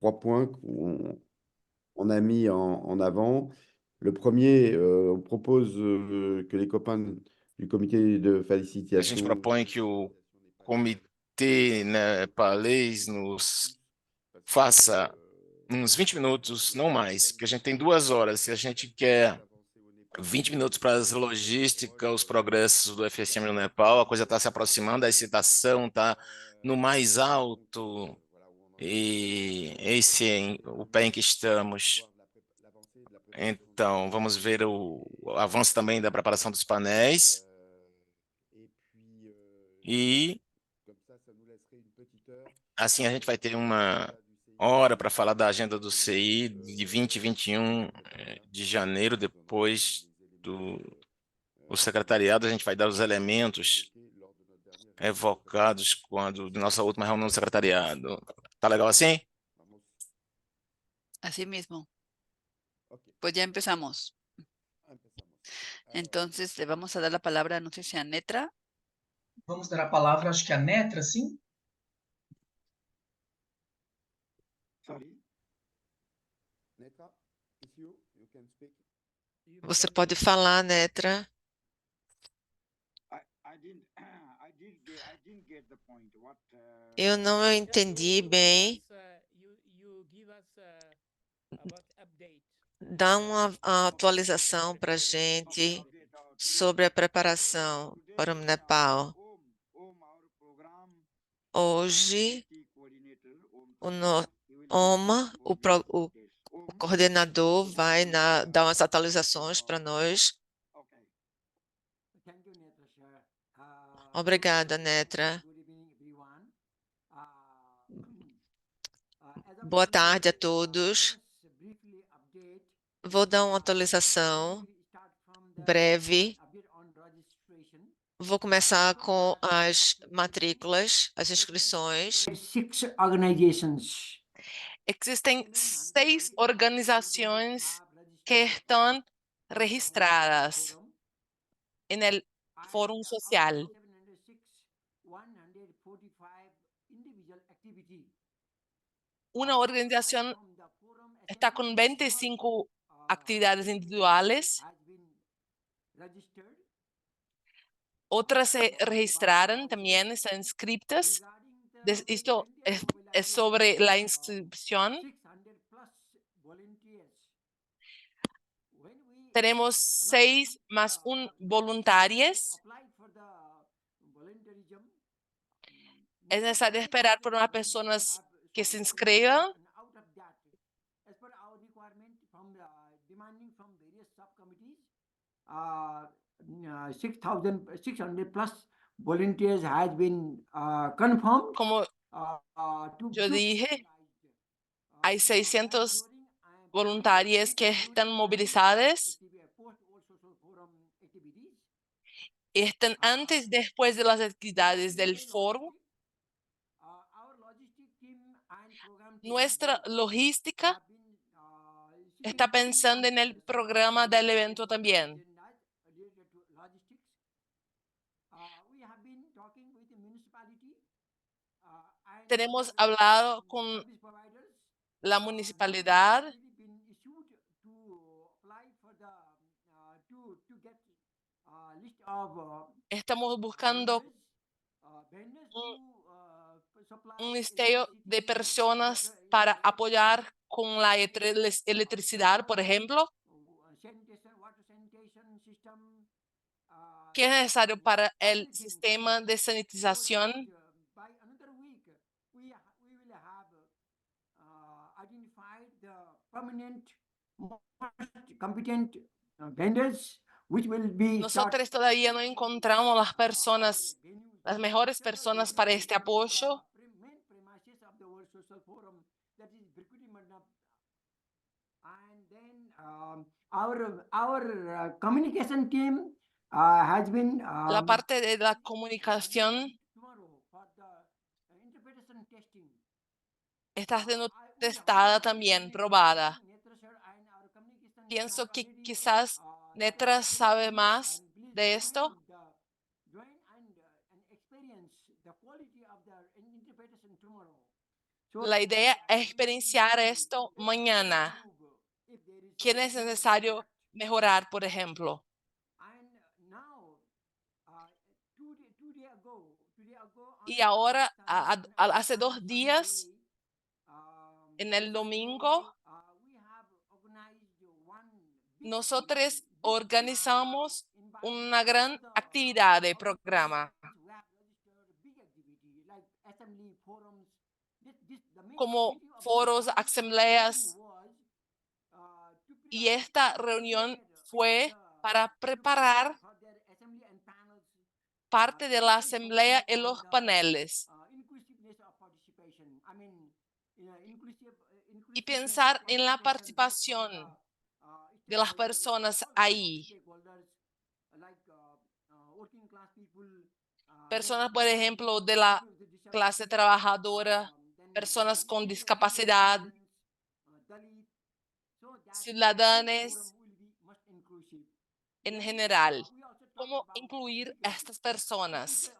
trois points qu'on a mis en avant. Le premier, on propose que les copains du comité de A gente facilitation propõe que o comitê nepalês nos faça uns 20 minutos, não mais, porque a gente tem 2 horas. Se a gente quer 20 minutos para as logísticas, os progressos do FSM no Nepal, a coisa está se aproximando, a excitação está no mais alto e esse é o pé em que estamos. Então, vamos ver o avanço também da preparação dos painéis e assim a gente vai ter uma hora para falar da agenda do CI de 20 e 21 de janeiro, depois do o secretariado, a gente vai dar os elementos evocados quando de nossa última reunião do secretariado. Tá legal assim? Así mismo. Pues ya empezamos. Entonces le vamos a dar la palabra, no sé si a Netra. Vamos dar a palavra, acho que a Netra, sim? Você pode falar, Netra. Eu não entendi bem. Dá uma atualização para a gente sobre a preparação para o Nepal. Hoje, o coordenador vai dar umas atualizações para nós. Obrigada, Netra. Boa tarde a todos. Vou dar uma atualização breve. Vou começar com as matrículas, as inscrições. Existem 6 organizações que estão registradas no Fórum Social. Una organización está con 25 actividades individuales. Otras se registraron, también están inscritas. Esto es sobre la inscripción. Tenemos 6 más 1 voluntarios. Es necesario esperar por unas personas que se inscriban. Volunteers has been confirmed. Como yo dije, hay 600 voluntarios que están movilizados. Están antes y después de las actividades del foro. Nuestra logística está pensando en el programa del evento también. Tenemos hablado con la municipalidad. Estamos buscando un listado de personas para apoyar con la electricidad, por ejemplo, que es necesario para el sistema de sanitización. Nosotros todavía no encontramos las mejores personas para este apoyo. Our communication team has been La parte de la comunicación está siendo testada también, probada. Pienso que quizás Netra sabe más de esto. La idea es experienciar esto mañana. ¿Qué es necesario mejorar, por ejemplo? Y ahora, hace 2 días, en el domingo, nosotros organizamos una gran actividad de programa, como foros, asambleas, y esta reunión fue para preparar parte de la asamblea en los paneles y pensar en la participación de las personas ahí. Personas, por ejemplo, de la clase trabajadora, personas con discapacidad, ciudadanos en general. ¿Cómo incluir a estas personas?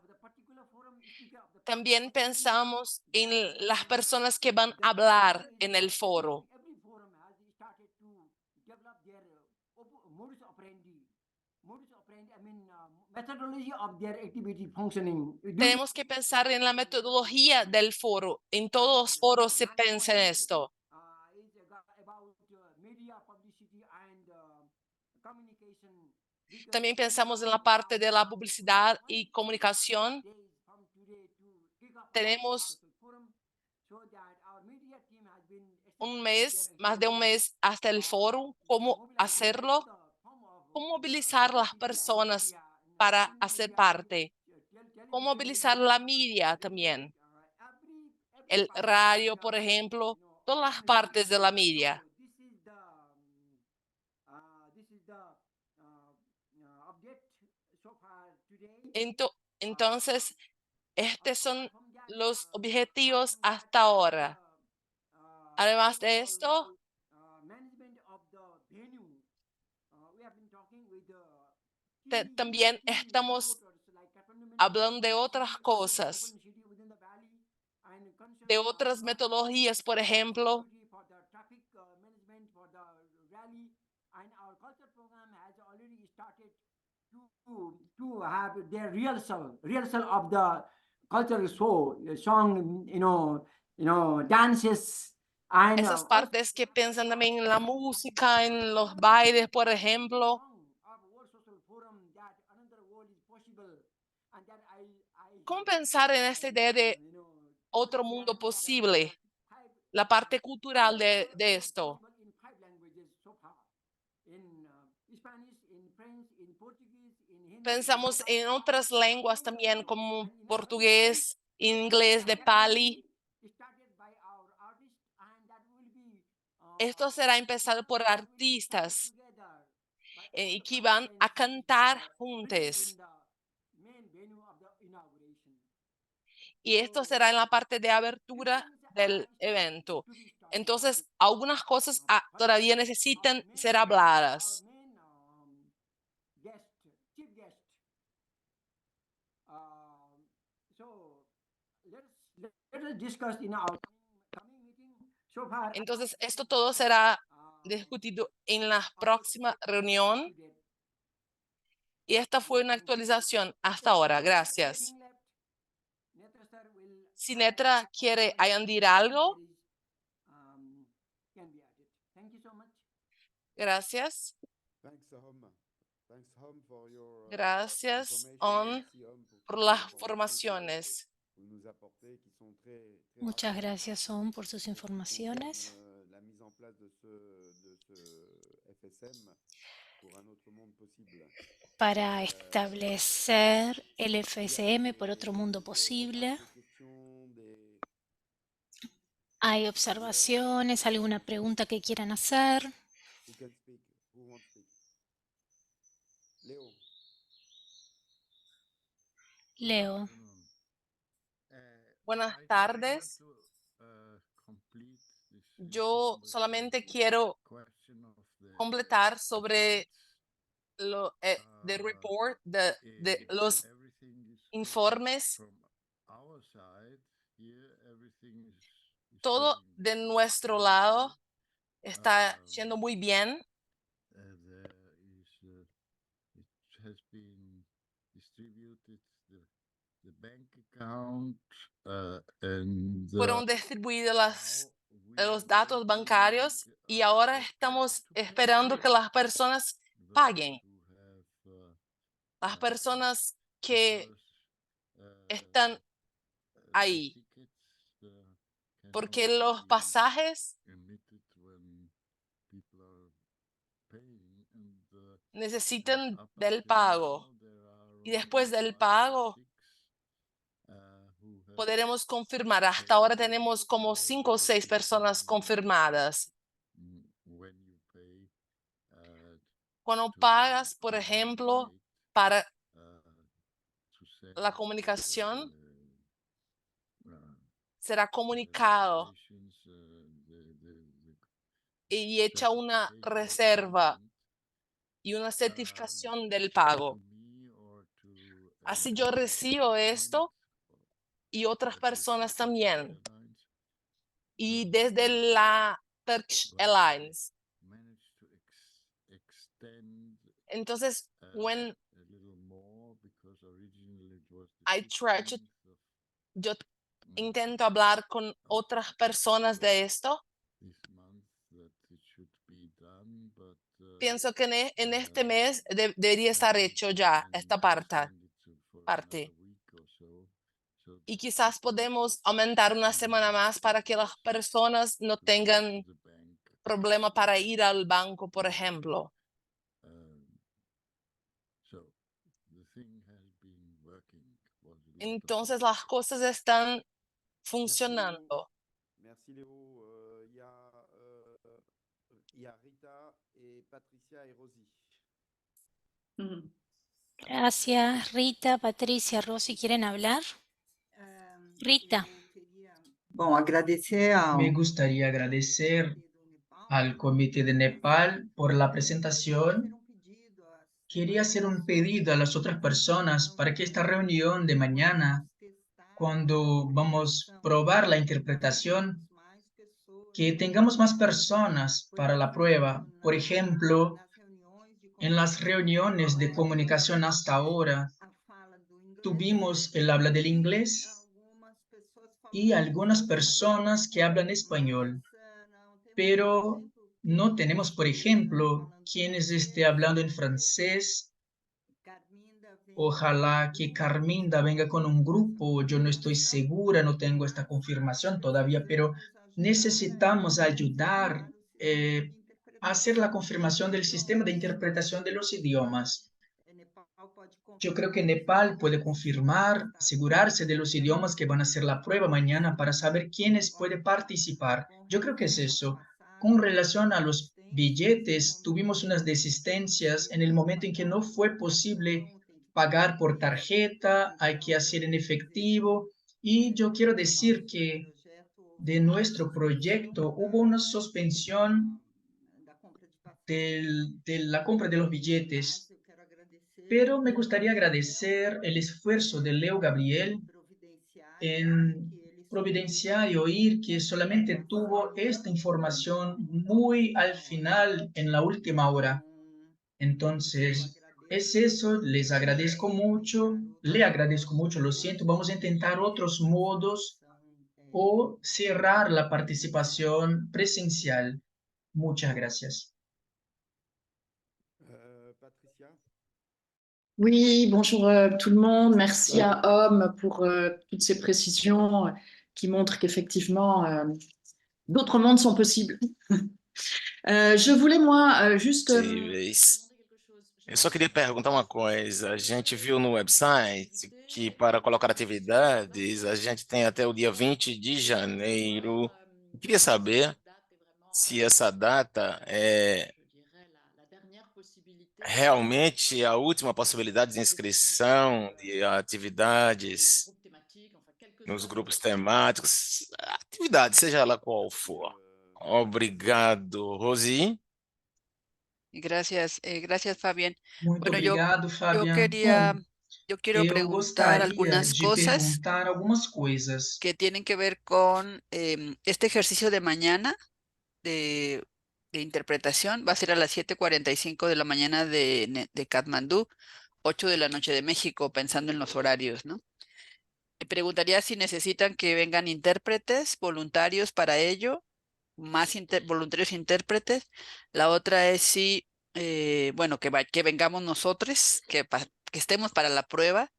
También pensamos en las personas que van a hablar en el foro. Tenemos que pensar en la metodología del foro. En todos los foros se piensa en esto. También pensamos en la parte de la publicidad y comunicación. Tenemos un mes, más de un mes hasta el foro. ¿Cómo hacerlo? ¿Cómo movilizar a las personas para hacer parte? ¿Cómo movilizar la media también? El radio, por ejemplo, todas las partes de la media. Entonces, estos son los objetivos hasta ahora. Además de esto, también estamos hablando de otras cosas, de otras metodologías, por ejemplo, to have their rehearsal of the cultural show, song, dances, and esas partes que piensan también en la música, en los bailes, por ejemplo. ¿Cómo pensar en esta idea de otro mundo posible? La parte cultural de esto. Pensamos en otras lenguas también, como portugués, inglés, de Pali. Esto será empezado por artistas que van a cantar juntos. Y esto será en la parte de abertura del evento. Entonces, algunas cosas todavía necesitan ser habladas. Entonces, esto todo será discutido en la próxima reunión. Y esta fue una actualización hasta ahora. Gracias. Si Netra quiere añadir algo. Gracias. Gracias, On, por las formaciones. Muchas gracias, Son, por sus informaciones. Para establecer el FSM por otro mundo posible. ¿Hay observaciones, alguna pregunta que quieran hacer? Leo. Buenas tardes. Yo solamente quiero completar sobre the report, de los informes. todo de nuestro lado está yendo muy bien. Fueron distribuidos los datos bancarios y ahora estamos esperando que las personas paguen. Las personas que están ahí. Porque los pasajes necesitan del pago. Y después del pago podremos confirmar. Hasta ahora tenemos como 5 o 6 personas confirmadas. Cuando pagas, por ejemplo, para la comunicación, será comunicado y hecha una reserva y una certificación del pago. Así yo recibo esto y otras personas también. Y desde la Turkish Airlines. Entonces, when I try to, yo intento hablar con otras personas de esto. Pienso que en este mes debería estar hecho ya esta parte. Y quizás podemos aumentar una semana más para que las personas no tengan problema para ir al banco, por ejemplo. Entonces las cosas están funcionando. Merci Léo. Il y a Rita et Patricia et Rosie. Gracias, Rita, Patricia, Rosy, ¿quieren hablar? Rita. Me gustaría agradecer al Comité de Nepal por la presentación. Quería hacer un pedido a las otras personas para que esta reunión de mañana, cuando vamos a probar la interpretación, que tengamos más personas para la prueba. Por ejemplo, en las reuniones de comunicación hasta ahora, tuvimos el habla del inglés y algunas personas que hablan español, pero no tenemos, por ejemplo, quienes esté hablando en francés. Ojalá que Carminda venga con un grupo, yo no estoy segura, no tengo esta confirmación todavía, pero necesitamos ayudar a hacer la confirmación del sistema de interpretación de los idiomas. Yo creo que Nepal puede confirmar, asegurarse de los idiomas que van a hacer la prueba mañana para saber quiénes pueden participar. Yo creo que es eso. Con relación a los billetes, tuvimos unas desistencias en el momento en que no fue posible pagar por tarjeta, hay que hacer en efectivo. Y yo quiero decir que de nuestro proyecto hubo una suspensión de la compra de los billetes. Pero me gustaría agradecer el esfuerzo de Leo Gabriel en providenciar y oír que solamente tuvo esta información muy al final, en la última hora. Entonces, es eso, les agradezco mucho, le agradezco mucho, lo siento, vamos a intentar otros modos o cerrar la participación presencial. Muchas gracias. Patricia. Oui, bonjour tout le monde. Merci à Homme pour toutes ces précisions qui montrent qu'effectivement, d'autres mondes sont possibles. Je voulais, moi, juste... Eu só queria perguntar uma coisa. A gente viu no website que para colocar atividades, a gente tem até o dia 20 de janeiro. Eu queria saber se essa data é realmente a última possibilidade de inscrição de atividades nos grupos temáticos, atividade, seja ela qual for. Obrigado, Rosi. Gracias, gracias, Fabián. Muito Bueno, yo obrigado, Fabian. quería Yo quiero Eu preguntar gostaria algunas de cosas perguntar algumas coisas. que tienen que ver con este ejercicio de mañana de, de interpretación. Va a ser a las 7:45 de la mañana de Katmandú, 8 de la noche de México, pensando en los horarios, ¿no? Preguntaría si necesitan que vengan intérpretes voluntarios para ello, más voluntarios intérpretes. La otra es si, bueno, que vengamos nosotros, que estemos para la prueba.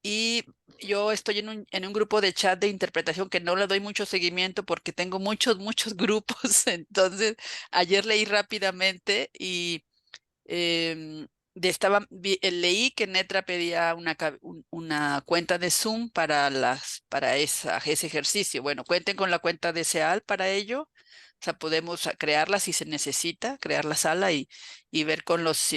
Y yo estoy en un grupo de chat de interpretación que no le doy mucho seguimiento porque tengo muchos grupos. Entonces, ayer leí rápidamente y leí que Netra pedía una cuenta de Zoom para ese ejercicio. Bueno, cuenten con la cuenta de SEAL para ello. O sea, podemos crearla si se necesita, crear la sala y ver con los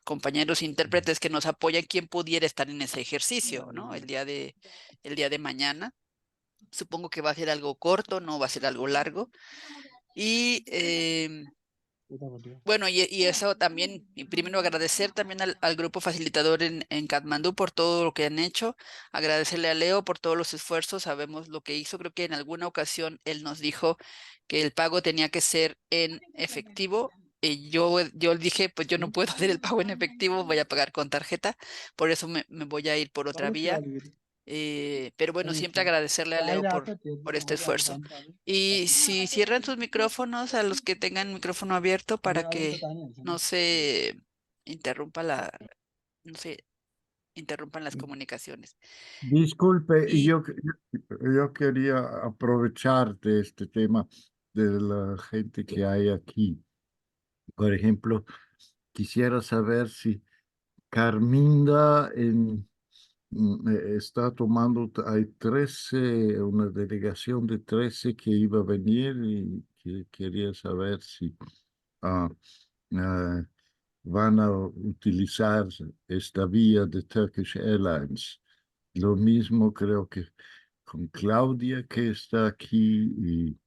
compañeros intérpretes que nos apoyan quién pudiera estar en ese ejercicio, ¿no? El día de mañana. Supongo que va a ser algo corto, no va a ser algo largo. Y bueno, y eso también, y primero agradecer también al grupo facilitador en Katmandú por todo lo que han hecho, agradecerle a Leo por todos los esfuerzos, sabemos lo que hizo, creo que en alguna ocasión él nos dijo que el pago tenía que ser en efectivo, y yo dije, pues yo no puedo hacer el pago en efectivo, voy a pagar con tarjeta, por eso me voy a ir por otra vía. Pero bueno, siempre agradecerle a Leo por este esfuerzo. Y si cierran sus micrófonos a los que tengan micrófono abierto para que no se interrumpa no se interrumpan las comunicaciones. Disculpe, Y yo quería aprovechar de este tema de la gente que hay aquí. Por ejemplo, quisiera saber si Carminda está tomando, hay 13, una delegación de 13 que iba a venir y que quería saber si ah, ah, van a utilizar esta vía de Turkish Airlines. Lo mismo creo que con Claudia que está aquí y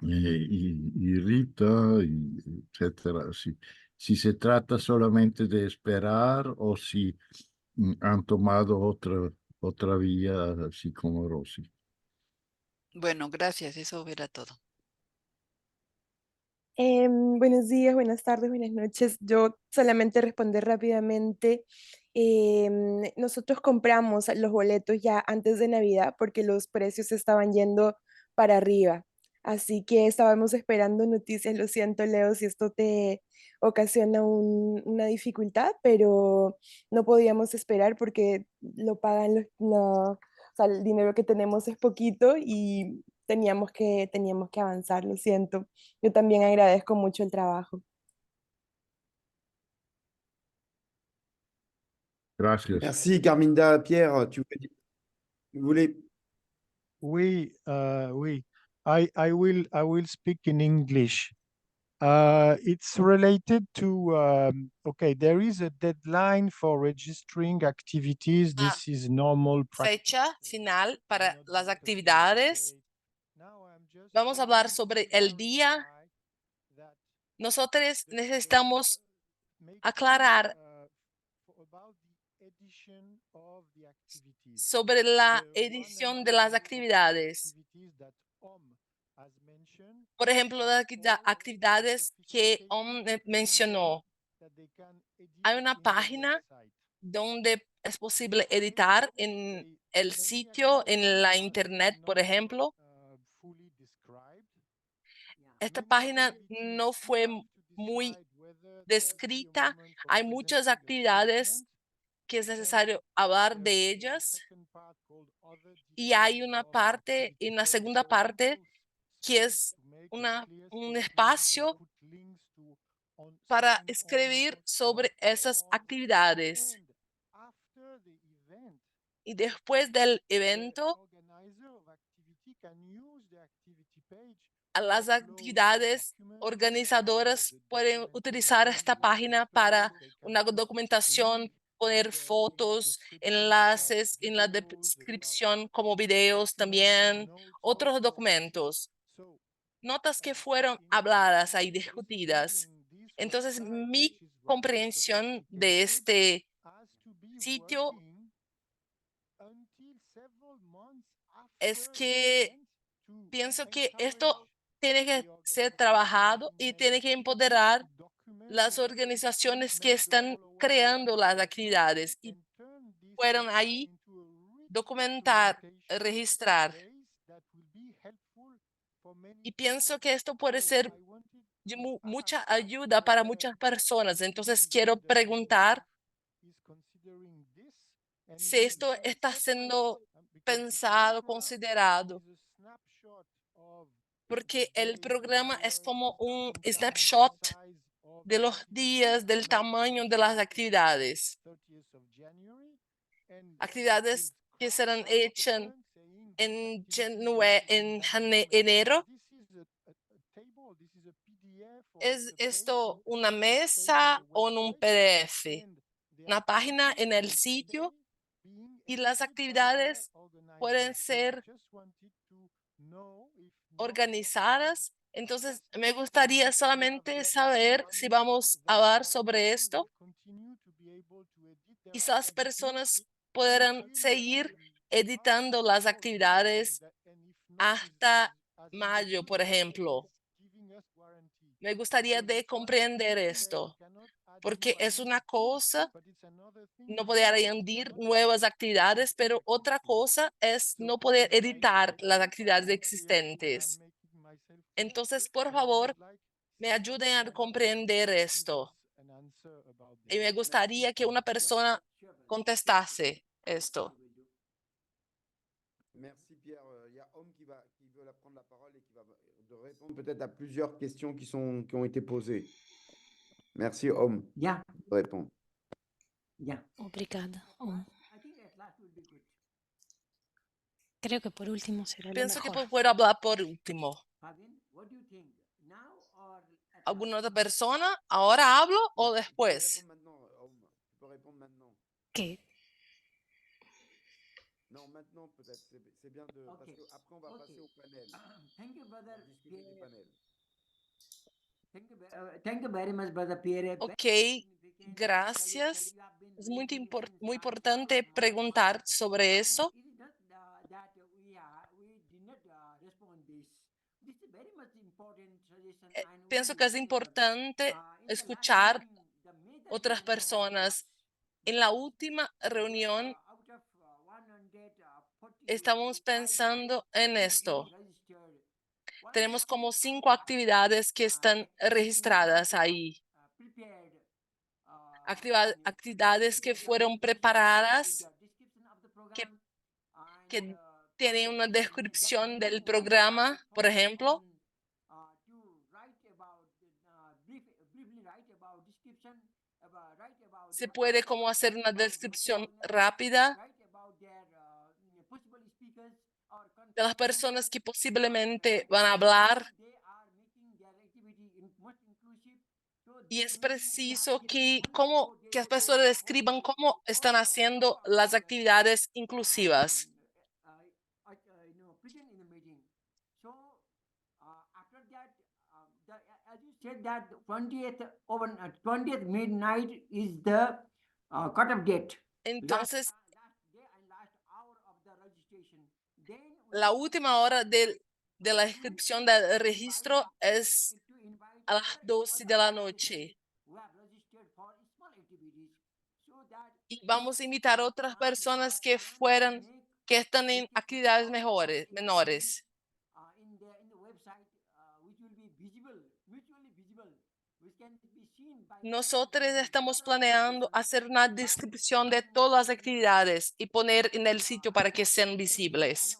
Rita, etcétera. Si se trata solamente de esperar o si han tomado otra vía, así como Rosy. bueno, gracias, eso era todo. Buenos días, buenas tardes, buenas noches. Yo solamente responder rápidamente. Nosotros compramos los boletos ya antes de Navidad porque los precios estaban yendo para arriba. Así que estábamos esperando noticias. Lo siento, Leo, si esto te ocasiona una dificultad, pero no podíamos esperar porque lo pagan o sea, el dinero que tenemos es poquito y teníamos que avanzar, lo siento. Yo también agradezco mucho el trabajo. Gracias. Merci, Carminda. Pierre, vous voulez... Oui, oui. I will speak in English. It's related to okay, there is a deadline for registering activities. This is normal practice. Fecha final para las actividades. Vamos a hablar sobre el día. Nosotros necesitamos aclarar sobre la edición de las actividades. Por ejemplo, las actividades que mencionó. Hay una página donde es posible editar en el sitio, en la internet, por ejemplo. Esta página no fue muy descrita. Hay muchas actividades que es necesario hablar de ellas. Y hay una parte, en la segunda parte, que es un espacio para escribir sobre esas actividades. Y después del evento, las actividades organizadoras pueden utilizar esta página para una documentación, poner fotos, enlaces en la descripción como videos también, otros documentos, notas que fueron habladas y discutidas. Entonces, mi comprensión de este sitio es que pienso que esto tiene que ser trabajado y tiene que empoderar las organizaciones que están creando las actividades y puedan ahí documentar, registrar. Y pienso que esto puede ser de mucha ayuda para muchas personas. Entonces quiero preguntar si esto está siendo pensado, considerado, porque el programa es como un snapshot de los días, del tamaño de las actividades. Actividades que serán hechas en enero. ¿Es esto una mesa o en un PDF? Una página en el sitio y las actividades pueden ser organizadas. Entonces, me gustaría solamente saber si vamos a hablar sobre esto y si las personas podrán seguir editando las actividades hasta mayo, por ejemplo. Me gustaría de comprender esto, porque es una cosa, no poder añadir nuevas actividades, pero otra cosa es no poder editar las actividades existentes. Entonces, por favor, me ayuden a comprender esto. Y me gustaría que una persona contestase esto. Merci Pierre. Il y a Homme qui veut prendre la parole et qui va répondre peut-être à plusieurs questions qui ont été posées. Merci Homme. Yeah, De répondre. yeah. Obrigada. I think at last will be good. Creo que por último será lo Pienso que mejor. puedo hablar por último. Fabian, what do you think? Now or at last? ¿Alguna otra persona? ¿Ahora hablo o después? Tu peux répondre maintenant. ¿Qué? Non, maintenant peut-être. C'est bien de... Parce Okay. qu'après, on va passer au panel. Thank you, brother. On va discuter du panel. Thank you very much, brother Pierre. Ok, gracias. Es muy importante preguntar sobre eso. Pienso que es importante escuchar otras personas. En la última reunión estamos pensando en esto. Tenemos como 5 actividades que están registradas ahí. Actividades que fueron preparadas, que tienen una descripción del programa, por ejemplo. Se puede como hacer una descripción rápida de las personas que posiblemente van a hablar. Y es preciso que las personas escriban cómo están haciendo las actividades inclusivas. As you said that 20th midnight is the cutoff date. Entonces, la última hora de la inscripción del registro es a las 12 de la noche. Y vamos a invitar a otras personas que están en actividades menores. Nosotros estamos planeando hacer una descripción de todas las actividades y poner en el sitio para que sean visibles.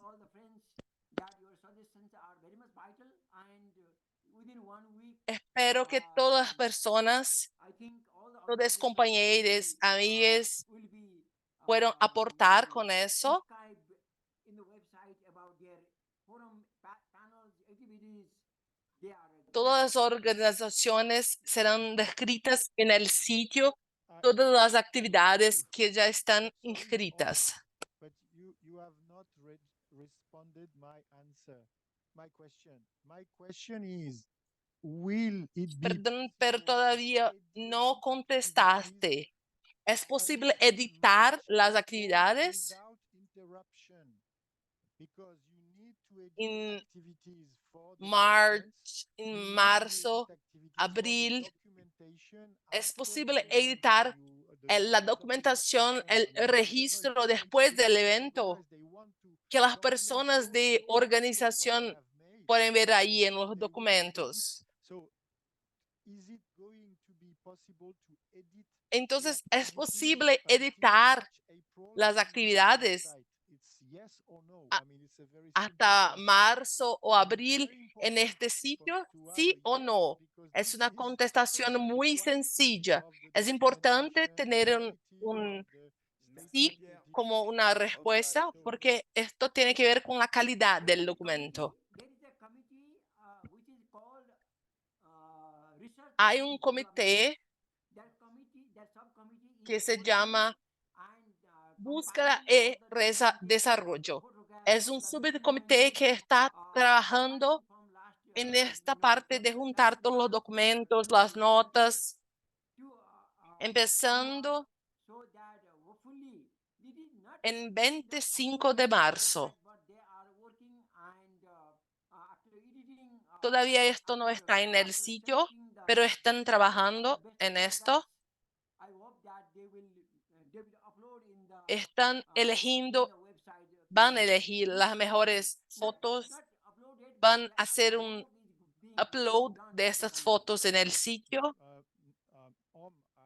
Espero que todas las personas, todos compañeros, amigos, puedan aportar con eso. Todas las organizaciones serán descritas en el sitio, todas las actividades que ya están inscritas. But you have not responded my question. My question is, will it be Perdón, pero todavía no contestaste. ¿Es posible editar las actividades? En marzo, abril, es posible editar la documentación, el registro después del evento, que las personas de organización pueden ver ahí en los documentos. Entonces, ¿es posible editar las actividades hasta marzo o abril en este sitio? ¿Sí o no? Es una contestación muy sencilla. Es importante tener un sí como una respuesta porque esto tiene que ver con la calidad del documento. Hay un comité que se llama Búsqueda y Desarrollo. Es un subcomité que está trabajando en esta parte de juntar todos los documentos, las notas, empezando en 25 de marzo. Todavía esto no está en el sitio, pero están trabajando en esto. Están eligiendo, van a elegir las mejores fotos, van a hacer un upload de estas fotos en el sitio.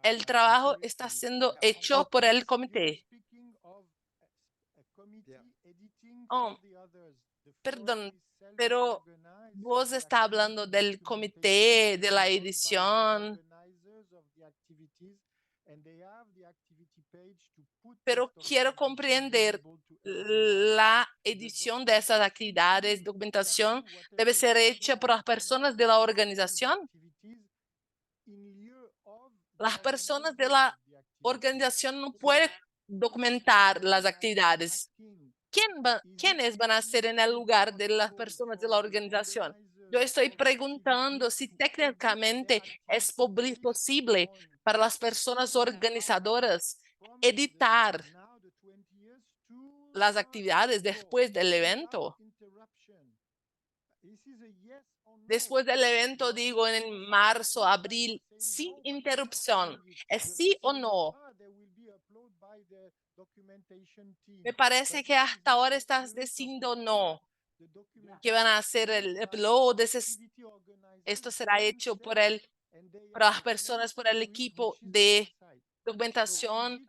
El trabajo está siendo hecho por el comité. Oh, perdón, pero vos está hablando del comité, de la edición. Pero quiero comprender la edición de esas actividades, documentación, debe ser hecha por las personas de la organización. Las personas de la organización no pueden documentar las actividades. ¿Quiénes van a hacer en el lugar de las personas de la organización? Yo estoy preguntando si técnicamente es posible para las personas organizadoras editar las actividades después del evento. Después del evento, digo en marzo, abril, sin interrupción. ¿Es sí o no? Me parece que hasta ahora estás diciendo no, que van a hacer el upload. Esto será hecho por las personas, por el equipo de documentación,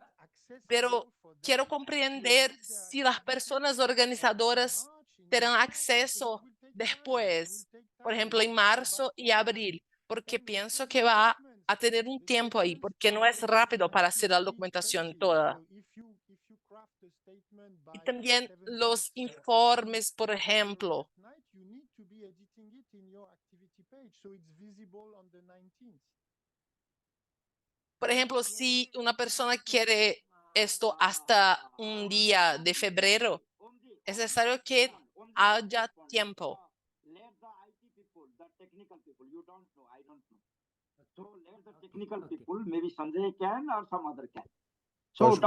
pero quiero comprender si las personas organizadoras tendrán acceso después, por ejemplo, en marzo y abril, porque pienso que va a tener un tiempo ahí, porque no es rápido para hacer la documentación toda. Y también los informes, por ejemplo. Por ejemplo, si una persona quiere esto hasta un día de febrero, es necesario que haya tiempo.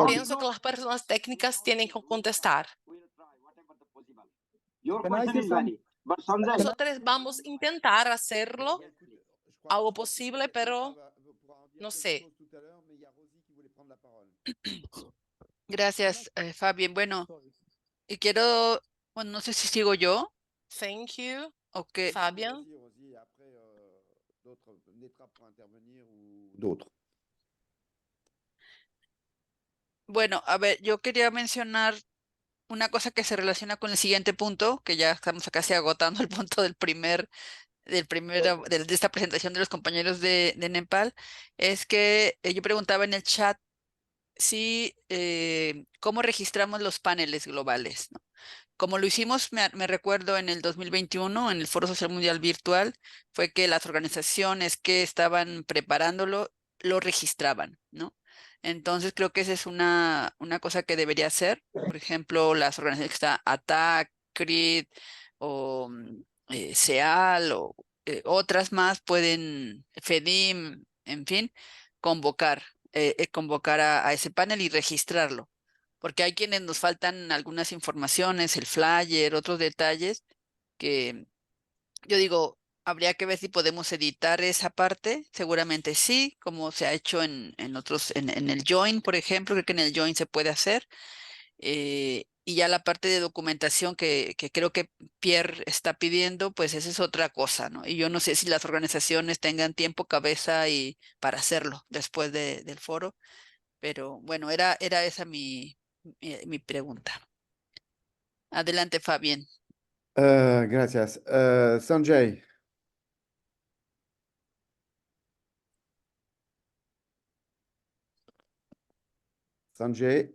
Pienso que las personas técnicas tienen que contestar. Nosotros vamos a intentar hacerlo, algo posible, pero no sé. Gracias, Fabien. Bueno, y quiero, bueno, no sé si sigo yo. Thank you, Okay. Fabien. Bueno, a ver, yo quería mencionar una cosa que se relaciona con el siguiente punto, que ya estamos casi agotando el punto de esta presentación de los compañeros de Nepal, es que yo preguntaba en el chat si cómo registramos los paneles globales, ¿no? Como lo hicimos, me recuerdo en el 2021, en el Foro Social Mundial Virtual, fue que las organizaciones que estaban preparándolo lo registraban, ¿no? Entonces creo que esa es una cosa que debería hacer. Por ejemplo, las organizaciones que están ATAC, CRID o SEAL o otras más pueden, FEDIM, en fin, convocar convocar a ese panel y registrarlo, porque hay quienes nos faltan algunas informaciones, el flyer, otros detalles que yo digo, habría que ver si podemos editar esa parte, seguramente sí, como se ha hecho en otros, en el Join, por ejemplo, creo que en el Join se puede hacer. Y ya la parte de documentación que creo que Pierre está pidiendo, pues esa es otra cosa, ¿no? Y yo no sé si las organizaciones tengan tiempo, cabeza y para hacerlo después del foro, pero bueno, era esa mi pregunta. Adelante, Fabián. Gracias. Sanjay. Sanjay.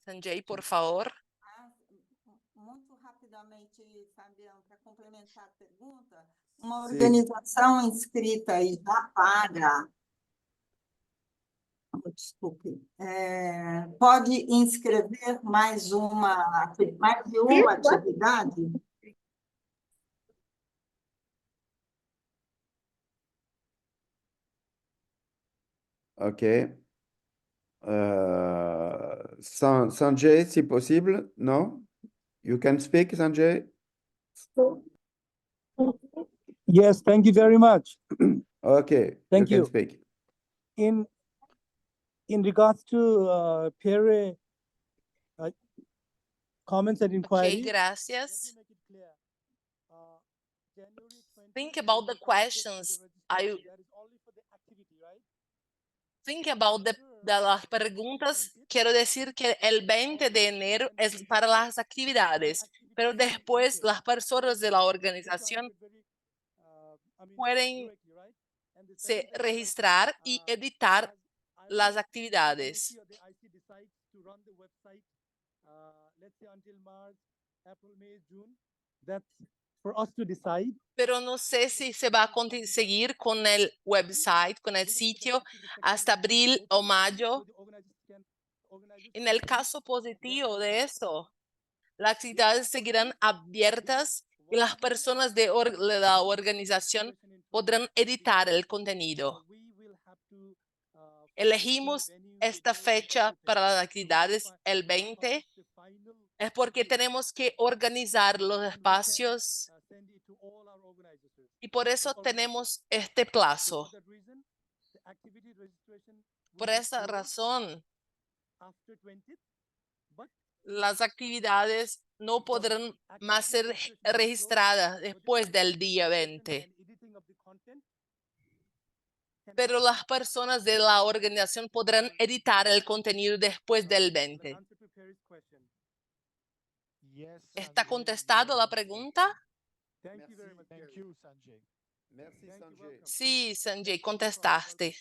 Sanjay, por favor. Muito rapidamente, Fabiano, para complementar a pergunta, uma Sim. organização inscrita e já paga, desculpe, pode inscrever mais de uma atividade? Ok. Sanjay, si possible, no? You can speak, Sanjay? Yes, thank you very much. Okay, Thank you you. can speak. In regards to Pierre comments and Okay, inquiries, gracias. Think about the questions. Think about de las preguntas. Quiero decir que el 20 de enero es para las actividades, pero después las personas de la organización pueden registrar y editar las actividades. for us to decide. Pero no sé si se va a conseguir con el website, con el sitio, hasta abril o mayo. En el caso positivo de eso, las actividades seguirán abiertas y las personas de la organización podrán editar el contenido. Elegimos esta fecha para las actividades, el 20, es porque tenemos que organizar los espacios y por eso tenemos este plazo. Por esa razón, las actividades no podrán más ser registradas después del día 20. Pero las personas de la organización podrán editar el contenido después del 20. ¿Está contestado la pregunta? Merci, Sanjay. Sí, Sanjay, contestaste.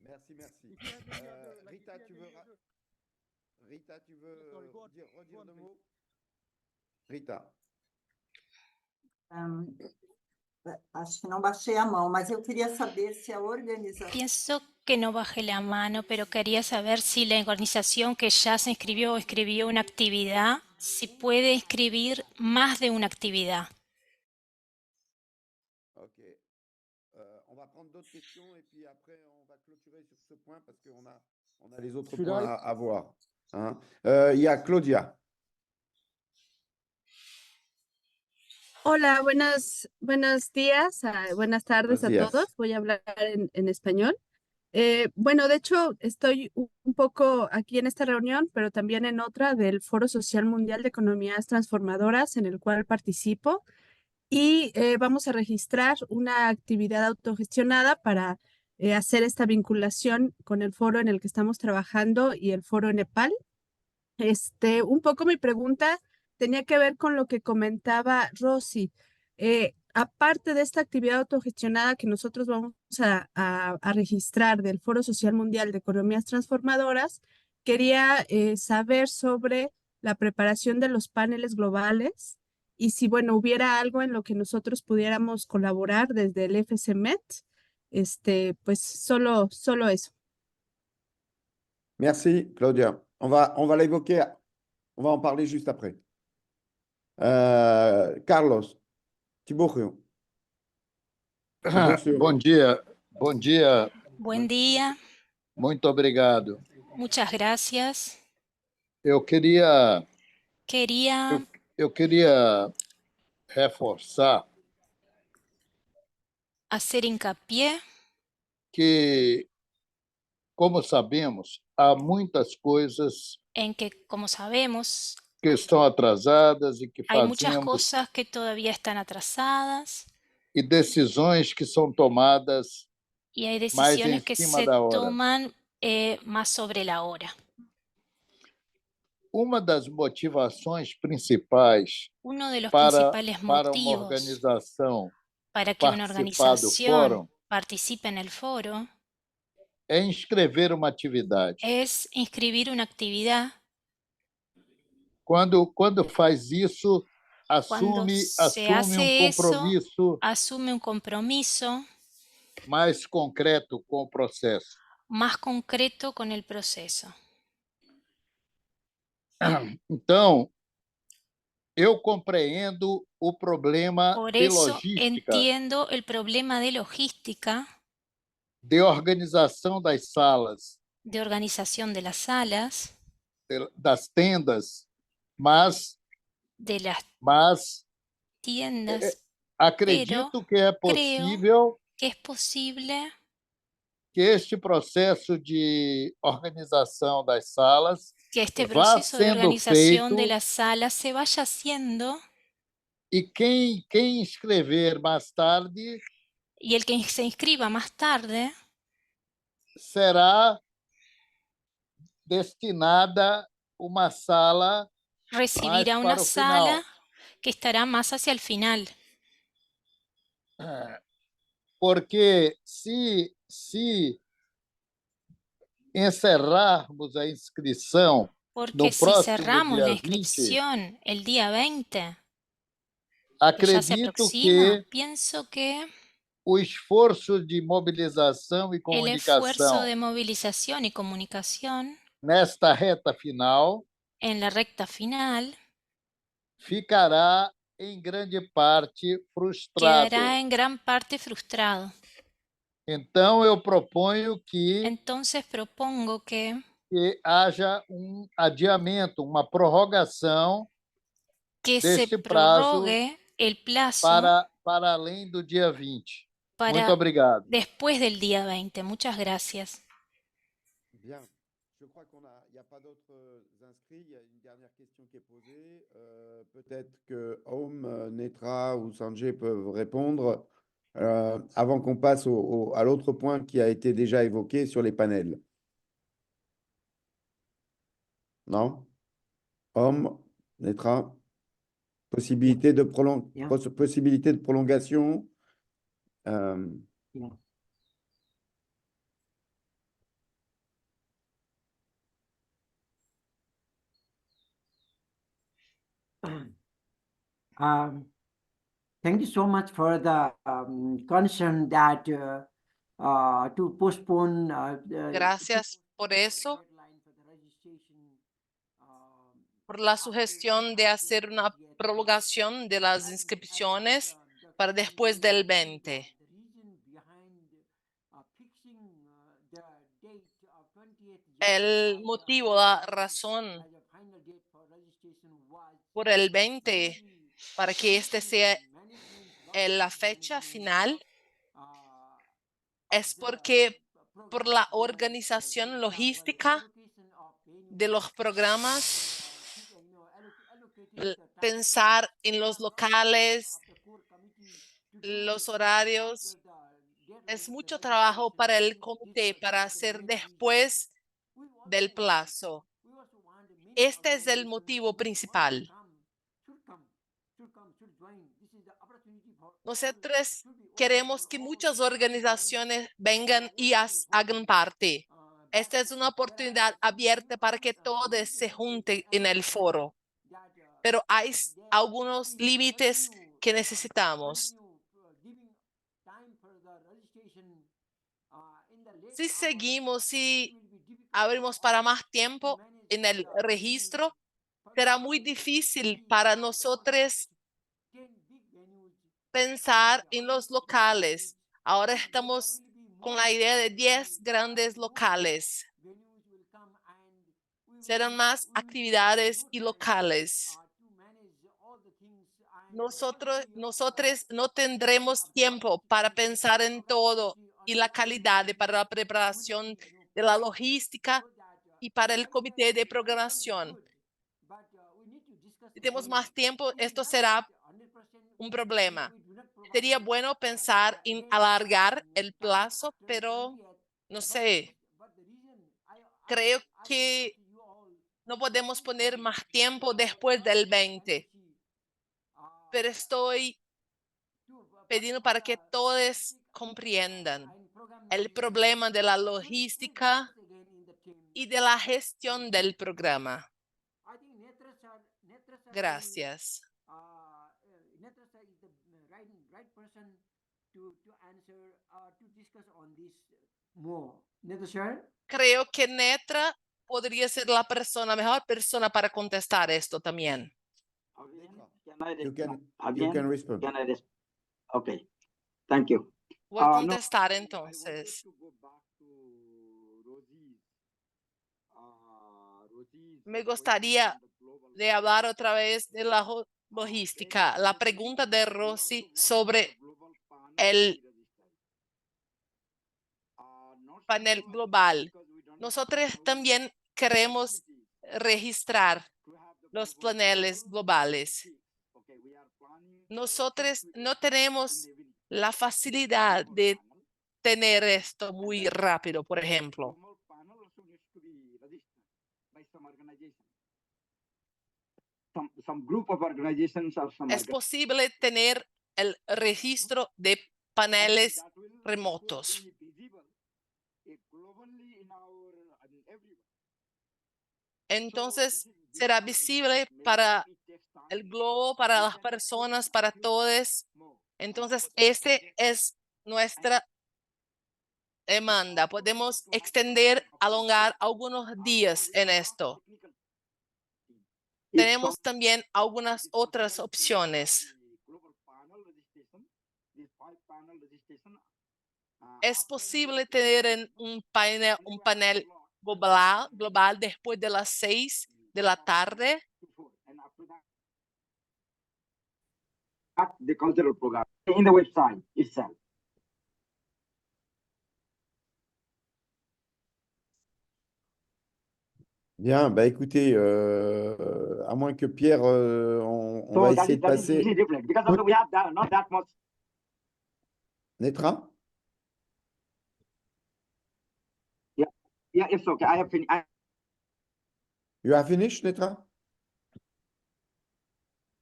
Merci. Rita, tu veux redire deux mots? Rita. Acho que não baixei a mão, mas eu queria saber se a organização... Pienso que no bajé la mano, pero quería saber si la organización que ya se inscribió o escribió una actividad, si puede inscribir más de una actividad. Ok. On va prendre d'autres questions et puis après on va clôturer sur ce point parce qu'on a les autres points à voir. Hein? Il y a Claudia. Hola, buenos días, buenas tardes Buenos a días. todos. Voy a hablar en español. Bueno, de hecho, estoy un poco aquí en esta reunión, pero también en otra del Foro Social Mundial de Economías Transformadoras, en el cual participo. Y vamos a registrar una actividad autogestionada para hacer esta vinculación con el foro en el que estamos trabajando y el foro en Nepal. Un poco mi pregunta tenía que ver con lo que comentaba Rosy. Aparte de esta actividad autogestionada que nosotros vamos a registrar del Foro Social Mundial de Economías Transformadoras, quería saber sobre la preparación de los paneles globales y si, bueno, hubiera algo en lo que nosotros pudiéramos colaborar desde el FCMET, pues solo eso. Merci, Claudia. On va l'évoquer, on va en parler juste après. Carlos, Tiburcio. Bom dia, Buen día, Muito obrigado. muchas gracias. Eu queria, Quería eu queria reforçar hacer hincapié que, como sabemos, há muitas coisas en que, como sabemos, que estão atrasadas e que hay muchas fazemos cosas que todavía están atrasadas e decisões que são tomadas y hay mais em decisiones que cima se da hora. toman más sobre la hora. Uma das motivações principais Uno de los para principales uma motivos organização para que una participar do fórum organización participe en el foro é inscrever uma atividade. es inscribir una actividad. Quando faz isso, Cuando assume se hace compromisso asume un compromiso mais concreto com o processo. más concreto con el proceso. Então, eu compreendo o problema Por de eso logística, entiendo el problema de logística, de organização das salas, de organización de las salas, das tendas, mas de las tiendas, acredito que é possível que es posible que este processo de organização das salas que este vá proceso de sendo organización feito de las salas se vaya haciendo e quem inscrever mais tarde y el que se inscriba más tarde será destinada uma sala recibirá mais una para o sala final. que estará más hacia el final. Porque se encerrarmos a inscrição Porque no si próximo cerramos dia la 20, inscripción el día 20, que ya se acredito aproxima, que pienso que o esforço de mobilização e el esfuerzo comunicação de movilización y comunicación nesta reta final en la recta final ficará em grande parte frustrado. quedará en gran parte frustrado. Então, eu proponho que Entonces propongo que haja adiamento, uma prorrogação se deste prazo prorrogue el plazo para além do dia 20. Muito para obrigado. después del día 20. Muchas gracias. Bien. Je crois qu'il n'y a pas d'autres inscrits. Il y a une dernière question qui est posée. Peut-être que Aum, Netra ou Sanjay peuvent répondre avant qu'on passe à l'autre point qui a été déjà évoqué sur les panels. Non? Aum, Netra? Possibilité de prolongation? Thank you so much for the concern that to postpone. Gracias por eso, por la sugestión de hacer una prolongación de las inscripciones para después del 20. El motivo, la razón por el 20, para que este sea la fecha final, es porque por la organización logística de los programas, pensar en los locales, los horarios, es mucho trabajo para el comité para hacer después del plazo. Este es el motivo principal. Nosotros queremos que muchas organizaciones vengan y hagan parte. Esta es una oportunidad abierta para que todos se junten en el foro. Pero hay algunos límites que necesitamos. Si seguimos, si abrimos para más tiempo en el registro, será muy difícil para nosotros pensar en los locales. Ahora estamos con la idea de 10 grandes locales. Serán más actividades y locales. Nosotros no tendremos tiempo para pensar en todo y la calidad para la preparación de la logística y para el comité de programación. Si tenemos más tiempo, esto será un problema. Sería bueno pensar en alargar el plazo, pero no sé. Creo que no podemos poner más tiempo después del 20. Pero estoy pidiendo para que todos comprendan el problema de la logística y de la gestión del programa. Gracias. Creo que Netra podría ser la mejor persona para contestar esto también. You can respond. Okay, thank you. Voy a contestar entonces. Me gustaría de hablar otra vez de la logística. La pregunta de Rosy sobre el panel global. Nosotros también queremos registrar los paneles globales. Nosotros no tenemos la facilidad de tener esto muy rápido, por ejemplo. Es posible tener el registro de paneles remotos. Entonces, será visible para el globo, para las personas, para todos. Entonces, este es nuestra demanda. Podemos extender, alongar algunos días en esto. Tenemos también algunas otras opciones. Es posible tener un panel global después de las 6 de la tarde. The cultural program in the website itself. Bien, bah écoutez, à moins que Pierre, on va essayer de passer. Because we have not that much. Netra? Yeah, it's okay. I have finished. You have finished, Netra?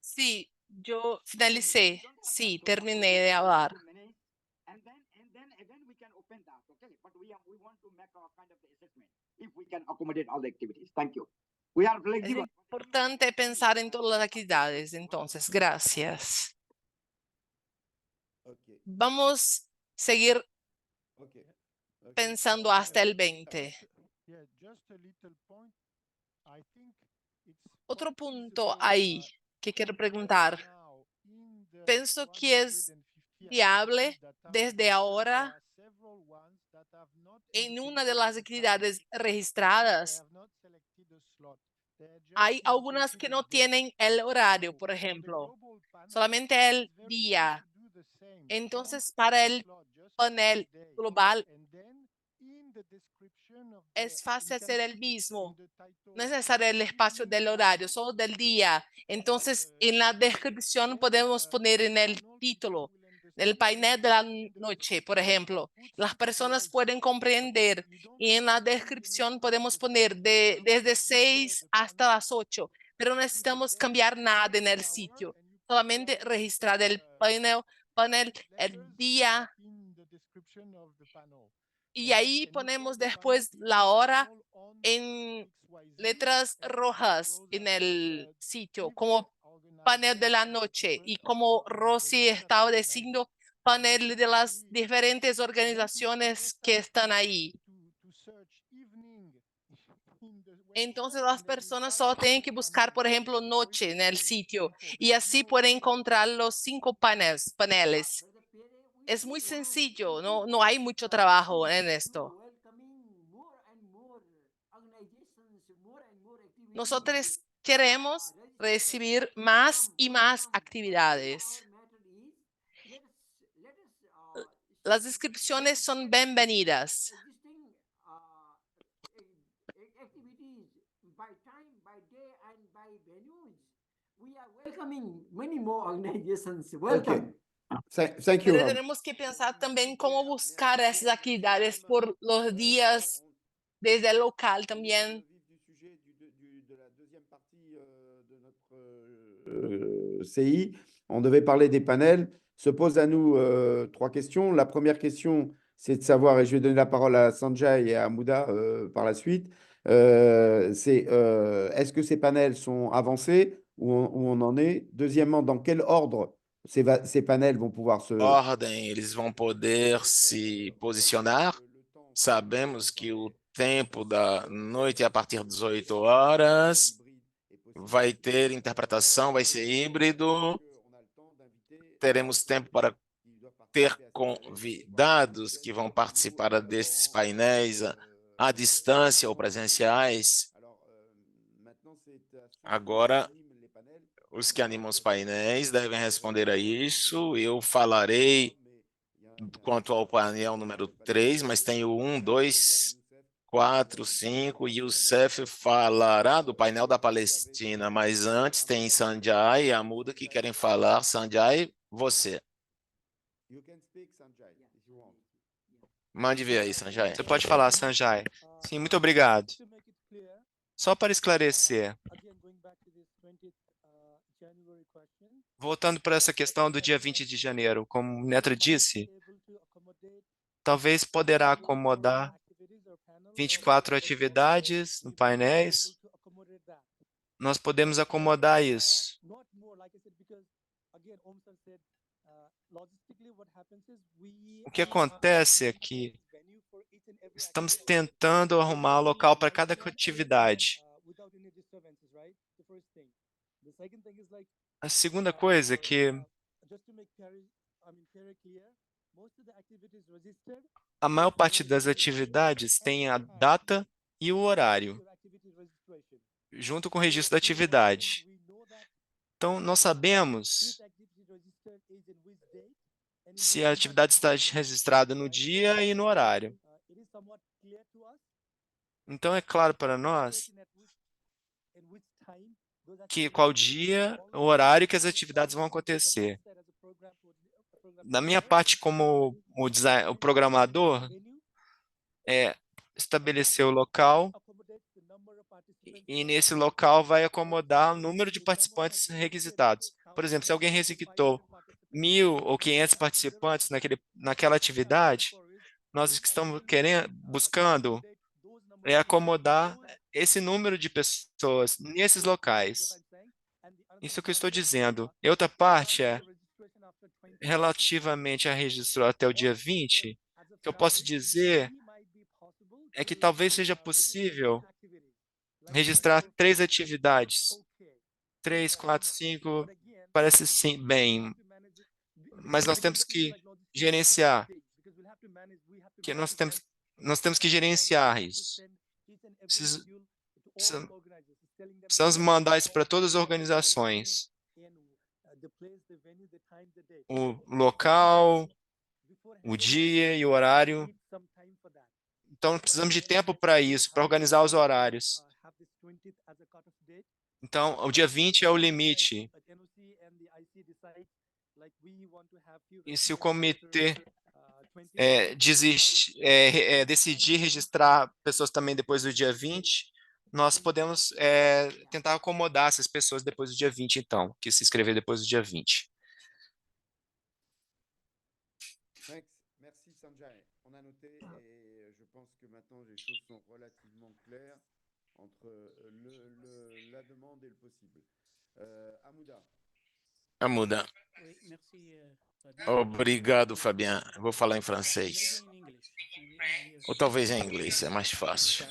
Sí, yo finalicé. Sí, terminé de hablar. And then again we can open that, okay? But we want to make a kind of assessment if we can accommodate all the activities. Thank you. We are Es flexible. importante pensar en todas las actividades, entonces, gracias. Okay. Vamos a seguir Okay. pensando hasta el 20. Yeah, just a little point. I think it's Otro punto ahí que quiero preguntar. now in the Pienso que es viable desde ahora several ones that have not en una de las actividades registradas. Hay algunas que no tienen el horario, por ejemplo, solamente el día. Entonces, para el panel global es fácil hacer el mismo. No es necesario el espacio del horario, solo del día. Entonces, en la descripción podemos poner en el título del panel de la noche, por ejemplo. Las personas pueden comprender y en la descripción podemos poner desde 6 hasta las 8, pero no necesitamos cambiar nada en el sitio. Solamente registrar el panel, el día. Y ahí ponemos después la hora en letras rojas en el sitio, como panel de la noche. Y como Rosy estaba diciendo, panel de las diferentes organizaciones que están ahí. Entonces las personas solo tienen que buscar, por ejemplo, noche en el sitio y así pueden encontrar los 5 paneles. es muy sencillo, no hay mucho trabajo en esto. Nosotros queremos recibir más y más actividades. Las inscripciones son bienvenidas. Welcoming many more organizations. Okay. Welcome. Thank you. Pero tenemos que pensar también cómo buscar esas actividades por los días desde el local también. De la deuxième partie de notre CI, on devait parler des panels. Se pose à nous trois questions. La première question, c'est de savoir, et je vais donner la parole à Sanjay et à Amouda par la suite, est-ce que ces panels sont avancés où on en est? Deuxièmement, dans quel ordre ces panels vont pouvoir se... Ordem, eles vão poder se posicionar. Sabemos que o tempo da noite é a partir das 18 horas. Vai ter interpretação, vai ser híbrido. Teremos tempo para ter convidados que vão participar desses painéis à distância ou presenciais. Agora, os que animam os painéis devem responder a isso. Eu falarei quanto ao painel número 3, mas tem o 1, 2, 4, 5, e o Cef falará do painel da Palestina, mas antes tem Sanjay e Amouda que querem falar. Sanjay, você. Mande ver aí, Sanjay. Você pode falar, Sanjay. Sim, muito obrigado. Só para esclarecer, voltando para essa questão do dia 20 de janeiro, como o Netra disse, talvez poderá acomodar 24 atividades no painéis. Nós podemos acomodar isso. O que acontece é que estamos tentando arrumar local para cada atividade. A segunda coisa é que a maior parte das atividades tem a data e o horário, junto com o registro da atividade. Então, nós sabemos se a atividade está registrada no dia e no horário. Então, é claro para nós que qual dia, o horário que as atividades vão acontecer. Da minha parte, como o programador, é estabelecer o local e nesse local vai acomodar o número de participantes requisitados. Por exemplo, se alguém requisitou 1.000 ou 500 participantes naquela atividade, nós estamos buscando acomodar esse número de pessoas nesses locais. Isso que eu estou dizendo. E outra parte é, relativamente a registro até o dia 20, o que eu posso dizer é que talvez seja possível registrar 3 atividades. 3, 4, 5, parece sim, bem. Mas nós temos que gerenciar. Que nós temos que gerenciar isso. Precisamos mandar isso para todas as organizações. O local, o dia e o horário. Então, precisamos de tempo para isso, para organizar os horários. Então, o dia 20 é o limite. E se o comitê decidir registrar pessoas também depois do dia 20, nós podemos tentar acomodar essas pessoas depois do dia 20, então, que se inscrever depois do dia 20. Merci Sanjay. On a noté et je pense que maintenant les choses sont relativement claires entre la demande et le possible. Amouda. Amouda. Obrigado, Fabien. Vou falar em francês. Ou talvez em inglês, é mais fácil.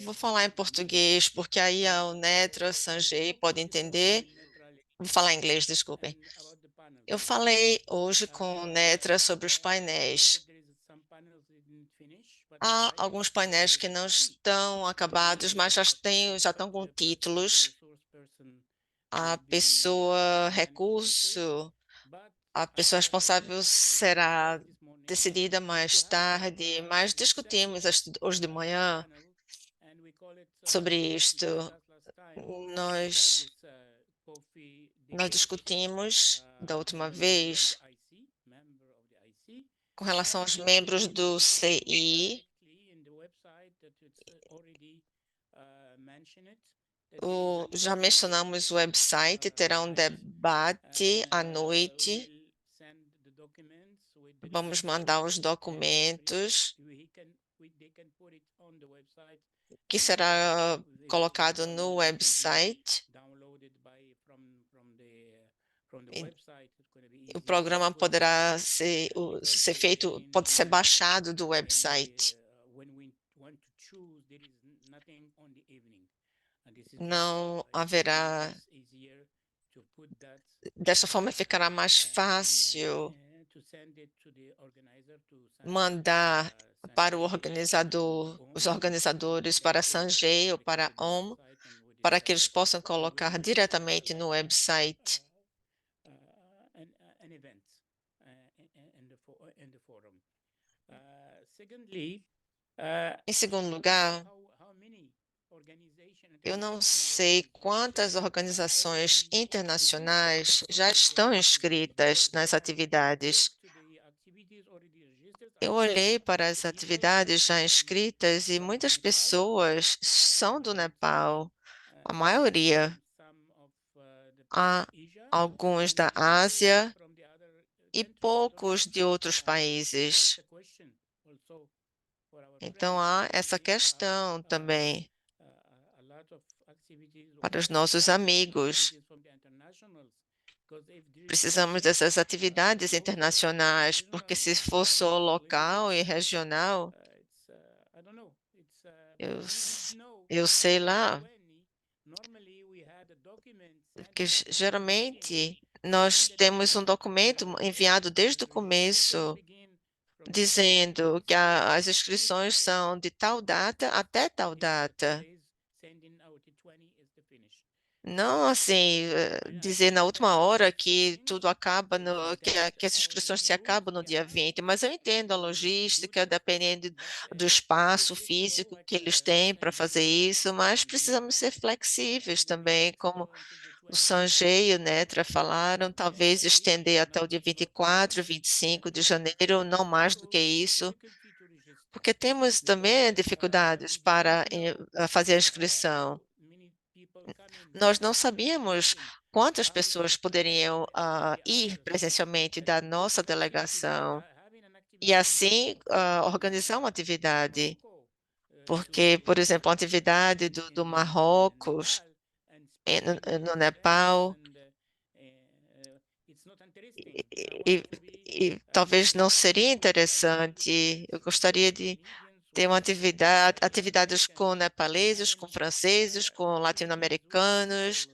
Vou falar em português, porque aí o Netra, Sanjay pode entender. Vou falar em inglês, desculpem. Eu falei hoje com o Netra sobre os painéis. Há alguns painéis que não estão acabados, mas já estão com títulos. A pessoa recurso, a pessoa responsável será decidida mais tarde, mas discutimos hoje de manhã sobre isto. Nós discutimos da última vez com relação aos membros do CI. Já mencionamos o website, terá um debate à noite. Vamos mandar os documentos que será colocado no website. O programa poderá ser feito, pode ser baixado do website. Não haverá. Dessa forma ficará mais fácil mandar para o organizador, os organizadores, para a Sanjay ou para a OM, para que eles possam colocar diretamente no website. Em segundo lugar, eu não sei quantas organizações internacionais já estão inscritas nas atividades. Eu olhei para as atividades já inscritas e muitas pessoas são do Nepal, a maioria. Há alguns da Ásia e poucos de outros países. Então, há essa questão também para os nossos amigos. Precisamos dessas atividades internacionais, porque se for só local e regional, eu sei lá, que geralmente nós temos um documento enviado desde o começo, dizendo que as inscrições são de tal data até tal data. Não assim, dizer na última hora que tudo acaba, que as inscrições se acabam no dia 20, mas eu entendo a logística, dependendo do espaço físico que eles têm para fazer isso, mas precisamos ser flexíveis também, como o Sanjay e o Netra falaram, talvez estender até o dia 24, 25 de janeiro, não mais do que isso, porque temos também dificuldades para fazer a inscrição. Nós não sabíamos quantas pessoas poderiam ir presencialmente da nossa delegação e assim organizar uma atividade. Porque, por exemplo, a atividade do Marrocos, no Nepal, e talvez não seria interessante. Eu gostaria de ter uma atividades com nepaleses, com franceses, com latino-americanos,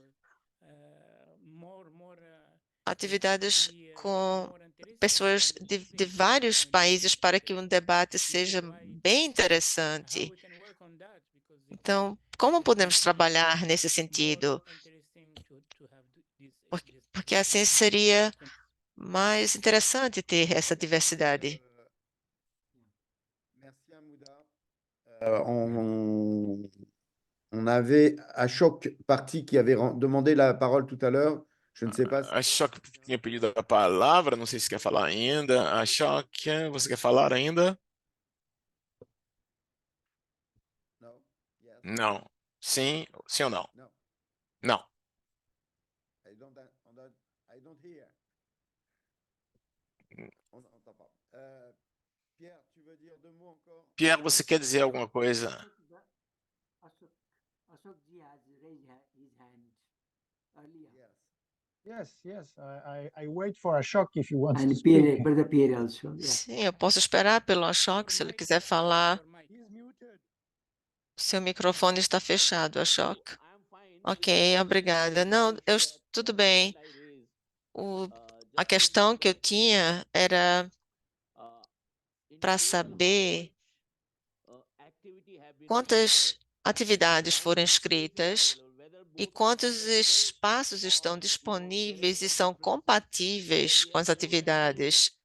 atividades com pessoas de vários países para que um debate seja bem interessante. Então, como podemos trabalhar nesse sentido? Porque assim seria mais interessante ter essa diversidade. On avait Ashok Parti qui avait demandé la parole tout à l'heure. Je ne sais pas. Ashok tinha pedido a palavra, não sei se quer falar ainda. Ashok, você quer falar ainda? Não. Sim, sim ou não? Não. I don't hear. On n'entend pas. Pierre, tu veux dire deux mots encore? Pierre, você quer dizer alguma coisa? Ashokji has raised his hand earlier. Yes. I wait for Ashok if you want to And speak. Brother Pierre also. Yeah. Sim, eu posso esperar pelo Ashok, se ele quiser falar. Seu microfone está fechado, Ashok. Ok, obrigada. Não, tudo bem. A questão que eu tinha era para saber quantas atividades foram inscritas e quantos espaços estão disponíveis e são compatíveis com as atividades.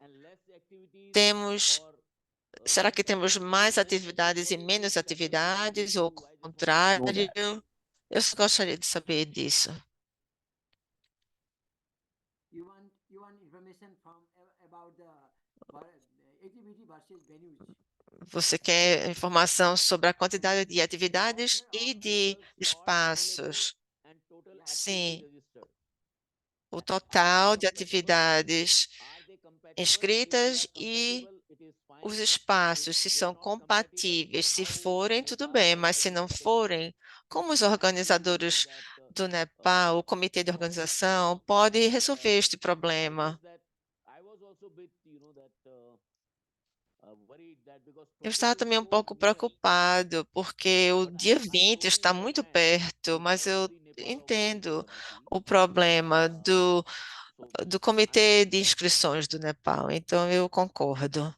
Será que temos mais atividades e menos atividades, ou o contrário? Eu só gostaria de saber disso. You want information about the activity versus venues. Você quer informação sobre a quantidade de atividades e de espaços? Sim. O total de atividades inscritas e os espaços, se são compatíveis. Se forem, tudo bem, mas se não forem, como os organizadores do Nepal, o comitê de organização, pode resolver este problema? Eu estava também um pouco preocupado, porque o dia 20 está muito perto, mas eu entendo o problema do comitê de inscrições do Nepal, então eu concordo.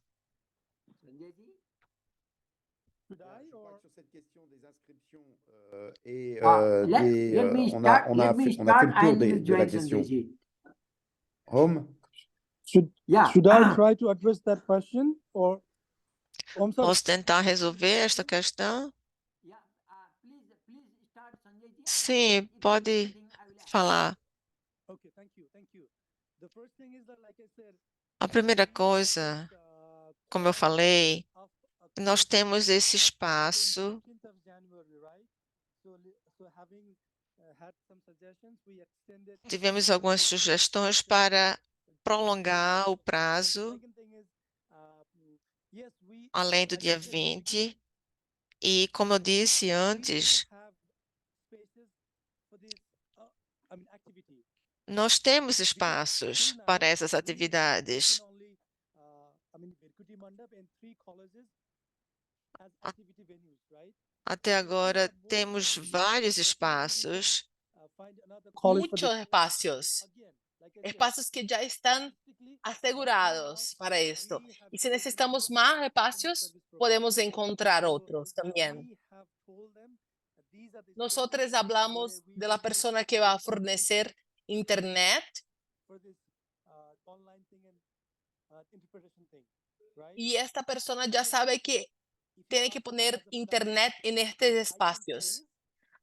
Let me start on a fait le tour de la question. Home? Should I try to address that question or? Posso tentar resolver esta questão? Sim, pode falar. A primeira coisa, como eu falei, nós temos esse espaço. Tivemos algumas sugestões para prolongar o prazo além do dia 20. E, como eu disse antes, nós temos espaços para essas atividades. Até agora, temos vários espaços. Muchos espacios. Espacios que ya están asegurados para esto. Y si necesitamos más espacios, podemos encontrar otros también. Nosotros hablamos de la persona que va a fornecer internet y esta persona ya sabe que tiene que poner internet en estos espacios.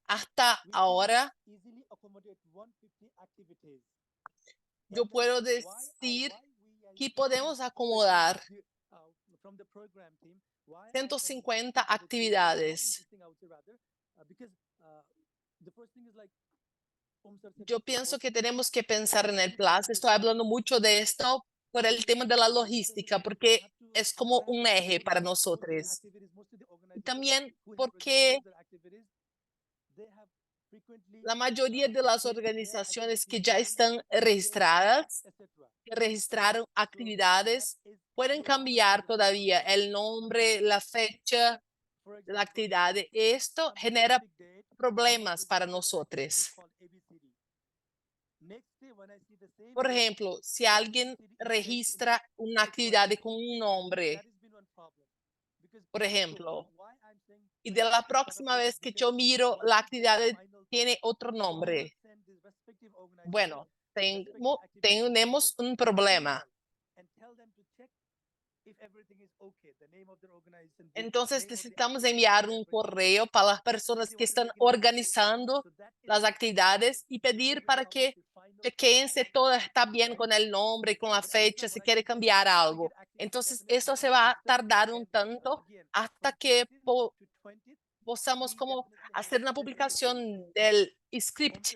Hasta ahora, yo puedo decir que podemos acomodar 150 actividades. Yo pienso que tenemos que pensar en el plazo. Estoy hablando mucho de esto por el tema de la logística, porque es como un eje para nosotros. Y también porque la mayoría de las organizaciones que ya están registradas, que registraron actividades, pueden cambiar todavía el nombre, la fecha de la actividad. Esto genera problemas para nosotros. Por ejemplo, si alguien registra una actividad con un nombre, por ejemplo, y de la próxima vez que yo miro la actividad tiene otro nombre, bueno, tenemos un problema. Entonces necesitamos enviar un correo para las personas que están organizando las actividades y pedir para que chequeen si todo está bien con el nombre, con la fecha, si quiere cambiar algo. Entonces esto se va a tardar un tanto hasta que podamos como hacer una publicación del script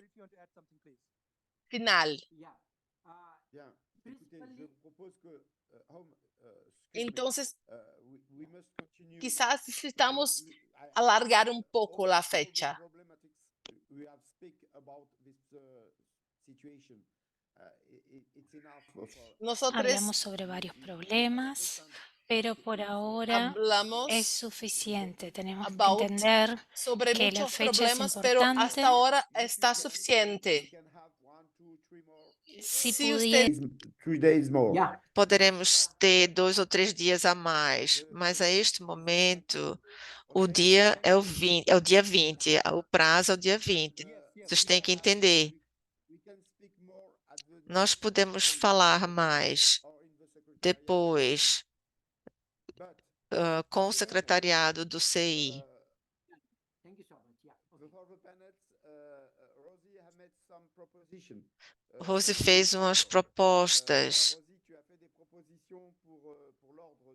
final. Entonces, quizás necesitamos alargar un poco la fecha. Nosotros Hablamos sobre varios problemas, pero por ahora es hablamos suficiente. Tenemos que about entender sobre que la muchos fecha es problemas, pero importante. hasta ahora está suficiente. Si Se pudiera, 3 days more. Yeah. Poderemos ter 2 ou 3 dias a mais, mas a este momento o dia é o dia 20, o prazo é o dia 20. Vocês têm que entender. Nós podemos falar mais depois com o secretariado do CI. Thank you so much. Yeah. Before the panels, Rosie has made some proposition. Rose fez umas propostas. Rosie, tu as fait des propositions pour l'ordre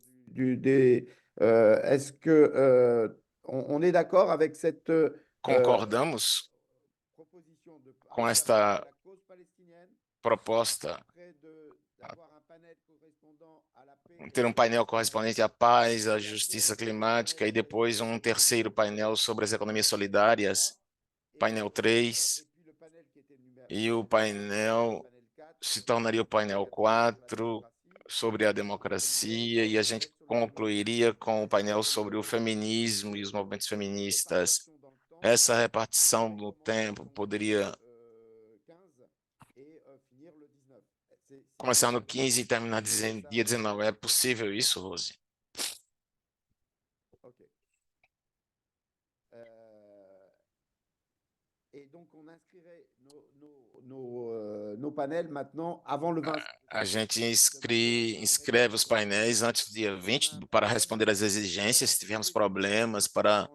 est-ce que on est d'accord avec cette Concordamos proposition de com esta la cause palestinienne, proposta, après d'avoir un panel correspondant à la paix, ter painel correspondente à paz, à justiça climática, e depois terceiro painel sobre as economias solidárias, painel 3, e o painel se tornaria o painel 4 sobre a democracia, e a gente concluiria com o painel sobre o feminismo e os movimentos feministas. Essa repartição do tempo poderia começar no 15 e terminar dia 19. É possível isso, Rose? Ok. Et donc, on inscrirait nos panels maintenant avant le 20. A gente inscreve os painéis antes do dia 20 para responder às exigências, se tivermos problemas, para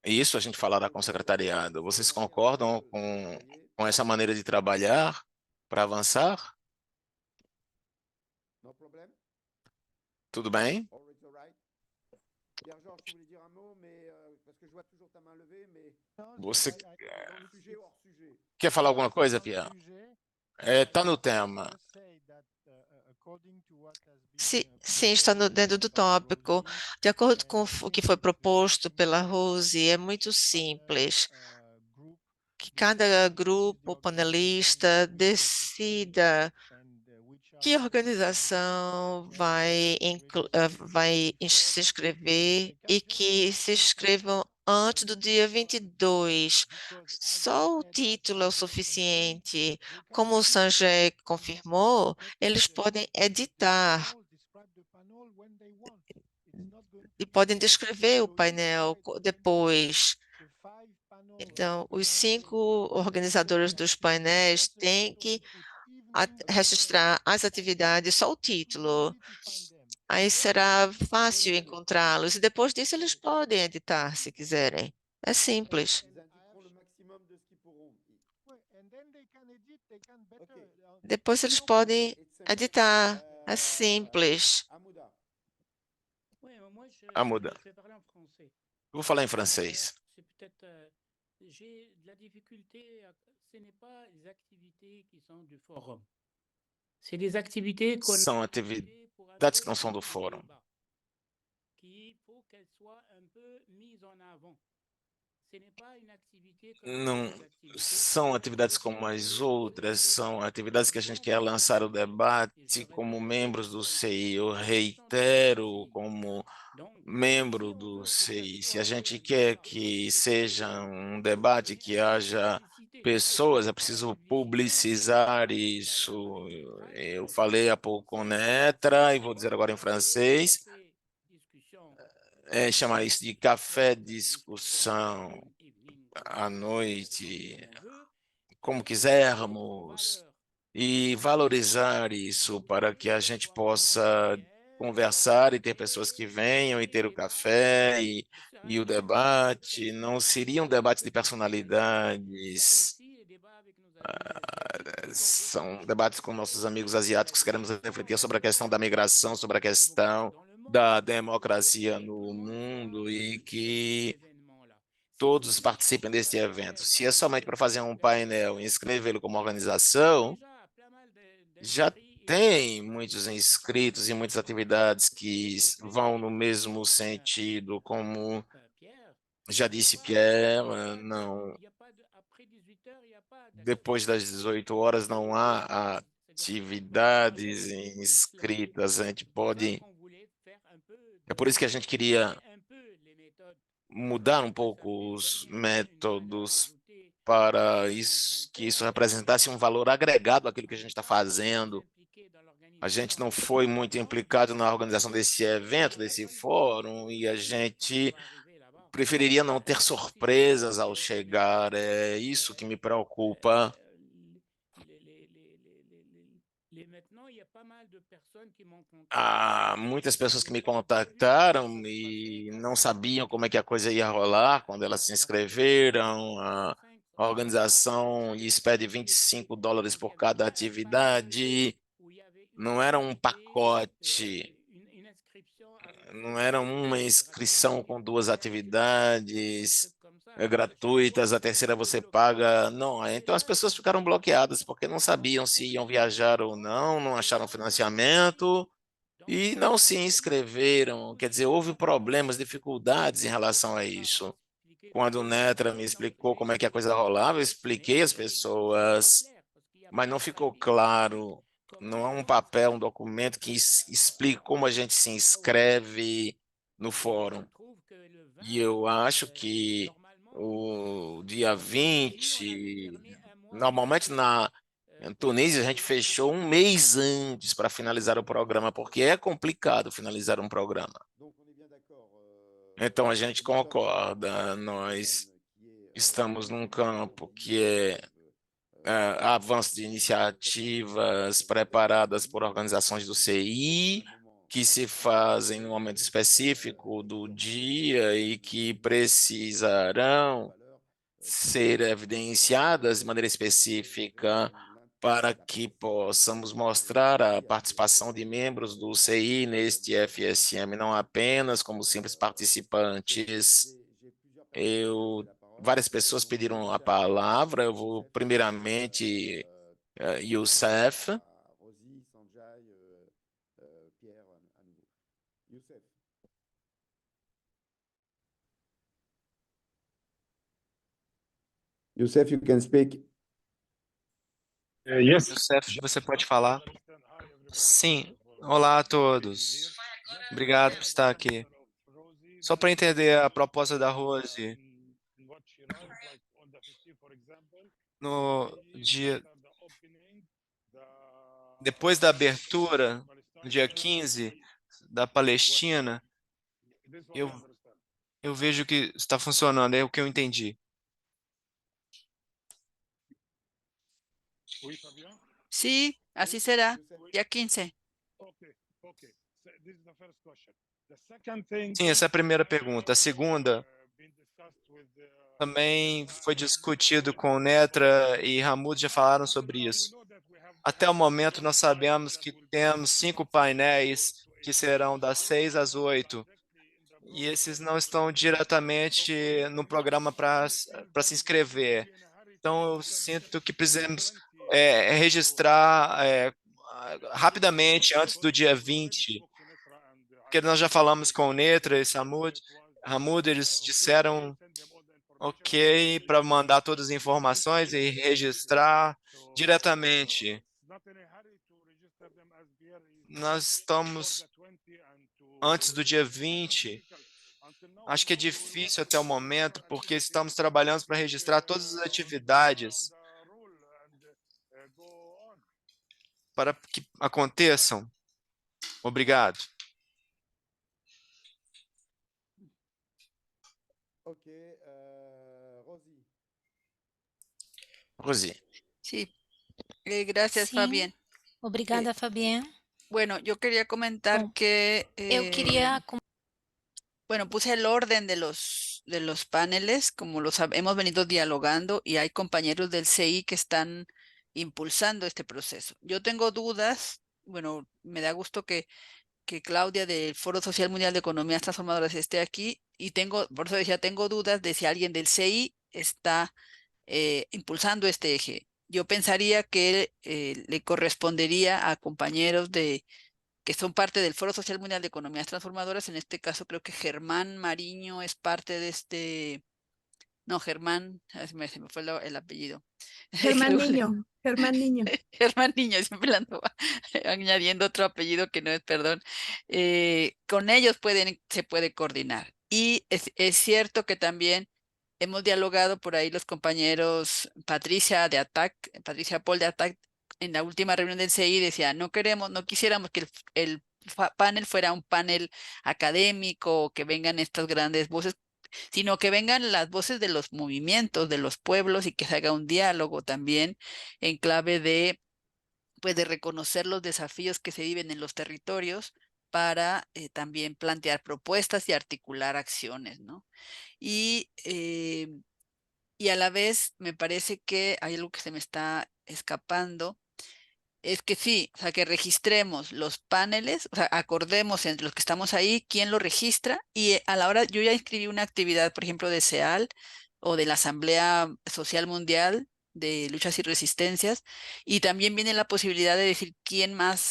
isso a gente falará com o secretariado. Vocês concordam com essa maneira de trabalhar para avançar? Tudo bem? Você quer falar alguma coisa, Pierre? Está no tema. Sim, está dentro do tópico. De acordo com o que foi proposto pela Rose, é muito simples. Que cada grupo panelista decida que organização vai se inscrever e que se inscrevam antes do dia 22. Só o título é o suficiente. Como o Sanjay confirmou, eles podem editar e podem descrever o painel depois. Então, os 5 organizadores dos painéis têm que registrar as atividades, só o título. Aí será fácil encontrá-los. E depois disso, eles podem editar, se quiserem. É simples. Depois eles podem editar. É simples. Amuda. Eu vou falar em francês. J'ai de la difficulté, ce n'est pas les activités qui sont du forum. C'est des activités São atividades que não são do fórum. qu'il faut qu'elles soient un peu mises en avant. Ce n'est pas une activité Não são atividades como as outras, são atividades que a gente quer lançar o debate como membros do CI. Eu reitero como membro do CI, se a gente quer que seja um debate, que haja pessoas, é preciso publicizar isso. Eu falei há pouco com Netra e vou dizer agora em francês, chamar isso de café discussão à noite, como quisermos, e valorizar isso para que a gente possa conversar e ter pessoas que venham e ter o café e o debate. Não seria um debate de personalidades. São debates com nossos amigos asiáticos. Queremos refletir sobre a questão da migração, sobre a questão da democracia no mundo e que todos participem deste evento. Se é somente para fazer um painel e inscrevê-lo como organização, já tem muitos inscritos e muitas atividades que vão no mesmo sentido, como já disse Pierre, depois das 18 horas não há atividades inscritas, a gente pode... É por isso que a gente queria mudar um pouco os métodos para isso, que isso representasse um valor agregado àquilo que a gente está fazendo. A gente não foi muito implicado na organização desse evento, desse fórum, e a gente preferiria não ter surpresas ao chegar. É isso que me preocupa. Há muitas pessoas que me contactaram e não sabiam como é que a coisa ia rolar quando elas se inscreveram. A organização lhes pede $25 por cada atividade. Não era um pacote, não era uma inscrição com 2 atividades gratuitas, a terceira você paga. Não, então as pessoas ficaram bloqueadas porque não sabiam se iam viajar ou não, não acharam financiamento e não se inscreveram. Quer dizer, houve problemas, dificuldades em relação a isso. Quando o Netra me explicou como é que a coisa rolava, eu expliquei às pessoas, mas não ficou claro. Não é um papel, um documento que explique como a gente se inscreve no fórum. E eu acho que o dia 20, normalmente em Tunísia, a gente fechou um mês antes para finalizar o programa, porque é complicado finalizar um programa. Então, a gente concorda, nós estamos num campo que é avanço de iniciativas preparadas por organizações do CI, que se fazem no momento específico do dia e que precisarão ser evidenciadas de maneira específica para que possamos mostrar a participação de membros do CI neste FSM, não apenas como simples participantes. Várias pessoas pediram a palavra. Eu vou primeiramente, Youssef. Youssef, you can speak. Yes. Youssef, você pode falar? Sim. Olá a todos. Obrigado por estar aqui. Só para entender a proposta da Rose, no dia depois da abertura, no dia 15 da Palestina, eu vejo que está funcionando, é o que eu entendi. Sí, así será, día 15. Sim, essa é a primeira pergunta. A segunda, também foi discutido com o Netra e Hamoud já falaram sobre isso. Até o momento, nós sabemos que temos 5 painéis que serão das 6 às 8. E esses não estão diretamente no programa para se inscrever. Então, eu sinto que precisamos registrar rapidamente, antes do dia 20, porque nós já falamos com o Netra e Hamoud, eles disseram ok para mandar todas as informações e registrar diretamente. Nós estamos antes do dia 20. Acho que é difícil até o momento, porque estamos trabalhando para registrar todas as atividades para que aconteçam. Obrigado. Ok, Rosi. Sí, gracias, Sí. Fabián. Obrigada, Fabián. Bueno, yo quería comentar que Eu queria bueno, puse el orden de los paneles, como hemos venido dialogando, y hay compañeros del CI que están impulsando este proceso. Yo tengo dudas, bueno, me da gusto que Claudia del Foro Social Mundial de Economías Transformadoras esté aquí, y por eso decía, tengo dudas de si alguien del CI está impulsando este eje. Yo pensaría que le correspondería a compañeros que son parte del Foro Social Mundial de Economías Transformadoras. En este caso, creo que Germán Mariño es parte de No, Germán, se me fue el apellido. Germán Luego Niño, Germán Niño. Germán Niño, siempre le ando añadiendo otro apellido que no es, perdón. Con ellos se puede coordinar. Y es cierto que también hemos dialogado por ahí los compañeros Patricia de ATAC, Patricia Paul de ATAC, en la última reunión del CI decía, no quisiéramos que el panel fuera un panel académico, que vengan estas grandes voces, sino que vengan las voces de los movimientos, de los pueblos y que se haga un diálogo también en clave de, pues, de reconocer los desafíos que se viven en los territorios para también plantear propuestas y articular acciones, ¿no? Y, y a la vez me parece que hay algo que se me está escapando, es que sí, o sea, que registremos los paneles, o sea, acordemos entre los que estamos ahí quién lo registra y a la hora, yo ya inscribí una actividad, por ejemplo, de CEAL o de la Asamblea Social Mundial de Luchas y Resistencias, y también viene la posibilidad de decir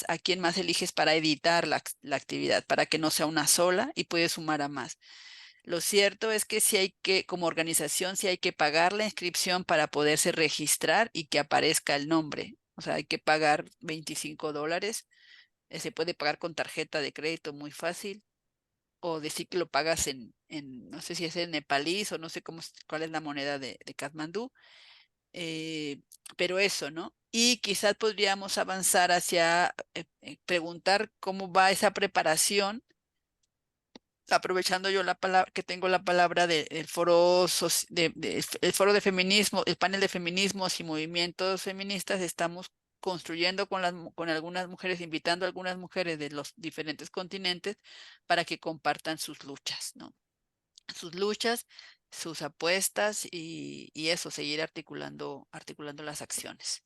a quién más eliges para editar la actividad, para que no sea una sola y puedes sumar a más. Lo cierto es que si hay que, como organización, si hay que pagar la inscripción para poderse registrar y que aparezca el nombre. O sea, hay que pagar $25. Se puede pagar con tarjeta de crédito muy fácil. O decir que lo pagas no sé si es en nepalís o no sé cuál es la moneda de Katmandú. Pero eso, ¿no? Y quizás podríamos avanzar hacia preguntar cómo va esa preparación, aprovechando yo la palabra que tengo la palabra del foro el foro de feminismo, el panel de feminismos y movimientos feministas, estamos construyendo con algunas mujeres, invitando a algunas mujeres de los diferentes continentes para que compartan sus luchas, ¿no? Sus luchas, sus apuestas y eso, seguir articulando las acciones.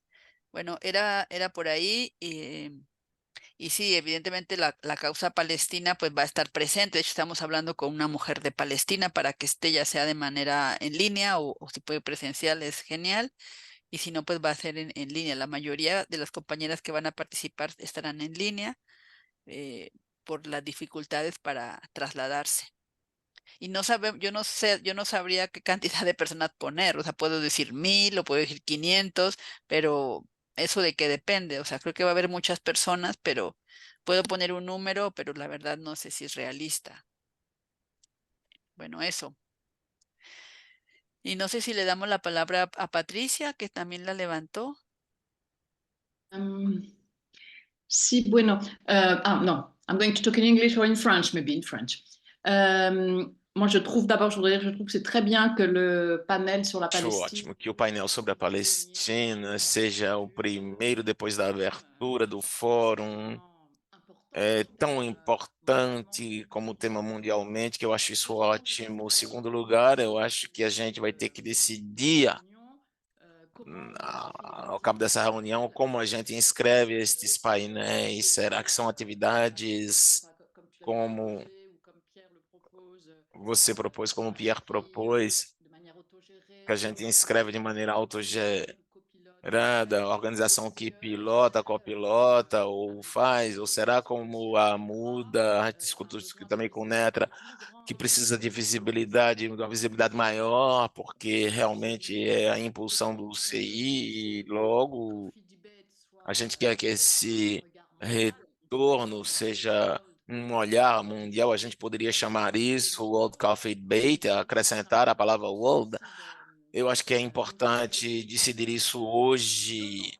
Bueno, era por ahí. Y sí, evidentemente la causa palestina pues va a estar presente. De hecho, estamos hablando con una mujer de Palestina para que esté ya sea de manera en línea o si puede presencial, es genial. Y si no, pues va a ser en línea. La mayoría de las compañeras que van a participar estarán en línea por las dificultades para trasladarse. Y yo no sé, yo no sabría qué cantidad de personas poner. O sea, puedo decir 1000 o puedo decir 500, pero eso de qué depende. O sea, creo que va a haber muchas personas, pero puedo poner un número, pero la verdad no sé si es realista. Bueno, eso. Y no sé si le damos la palabra a Patricia, que también la levantó. Sí, bueno, no, I'm going to talk in English or in French, maybe in French. Moi, je trouve d'abord, je voudrais dire, je trouve que c'est très bien que le panel sur la Acho Palestine ótimo que o painel sobre a Palestina seja o primeiro depois da abertura do fórum. É tão importante como tema mundialmente que eu acho isso ótimo. O segundo lugar, eu acho que a gente vai ter que decidir ao cabo dessa reunião como a gente inscreve estes painéis. Será que são atividades como você propôs, como o Pierre propôs, que a gente inscreve de maneira autogerada, a organização que pilota, copilota, ou faz, ou será como a Muda, a gente discutiu isso também com o Netra, que precisa de visibilidade, de uma visibilidade maior, porque realmente é a impulsão do CI, e logo a gente quer que esse retorno seja um olhar mundial, a gente poderia chamar isso World Coffee Debate, acrescentar a palavra world. Eu acho que é importante decidir isso hoje,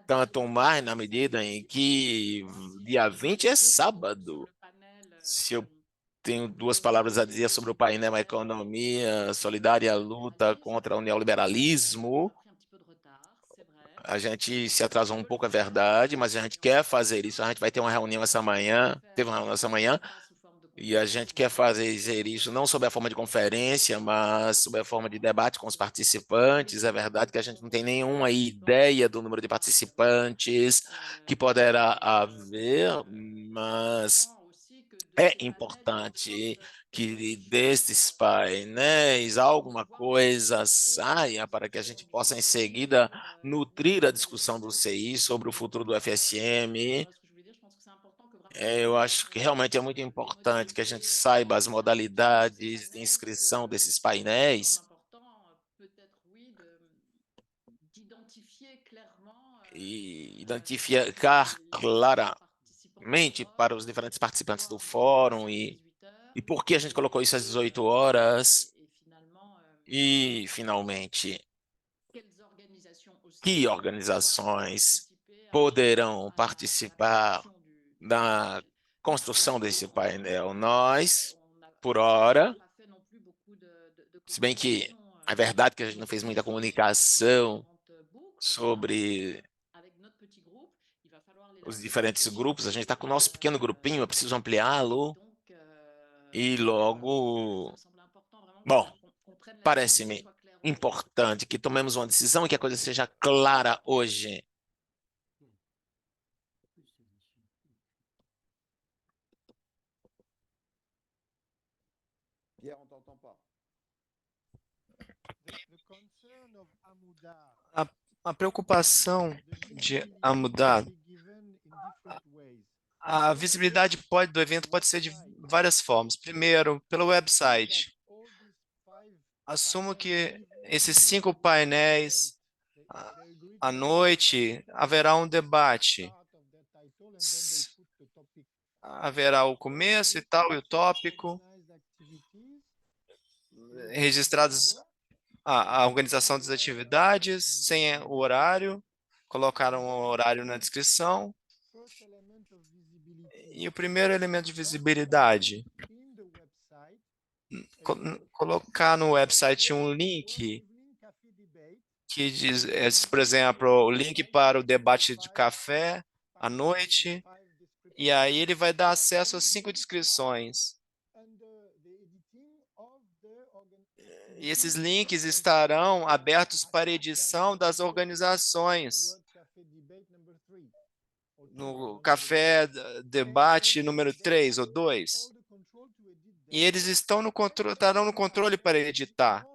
tanto mais na medida em que dia 20 é sábado. Se eu tenho duas palavras a dizer sobre o painel Economia Solidária, luta contra o neoliberalismo, a gente se atrasou um pouco, é verdade, mas a gente quer fazer isso. A gente vai ter uma reunião essa manhã, teve uma reunião essa manhã, e a gente quer fazer isso não sob a forma de conferência, mas sob a forma de debate com os participantes. É verdade que a gente não tem nenhuma ideia do número de participantes que poderá haver, mas é importante que destes painéis alguma coisa saia para que a gente possa em seguida nutrir a discussão do CI sobre o futuro do FSM. Eu acho que realmente é muito importante que a gente saiba as modalidades de inscrição desses painéis e identificar claramente para os diferentes participantes do fórum e por que a gente colocou isso às 18 horas e, finalmente, que organizações poderão participar da construção desse painel. Nós, por hora, se bem que é verdade que a gente não fez muita comunicação sobre os diferentes grupos, a gente está com o nosso pequeno grupinho, eu preciso ampliá-lo e logo... Bom, parece-me importante que tomemos uma decisão e que a coisa seja clara hoje. A preocupação de Amudá, a visibilidade do evento pode ser de várias formas. Primeiro, pelo website. Assumo que esses 5 painéis, à noite, haverá um debate. Haverá o começo e tal, e o tópico, registrados a organização das atividades, sem o horário, colocaram o horário na descrição. E o primeiro elemento de visibilidade, colocar no website um link que diz, por exemplo, o link para o debate de café à noite, e aí ele vai dar acesso a 5 descrições. E esses links estarão abertos para edição das organizações. No café debate número 3 ou 2. E eles estarão no controle para editar.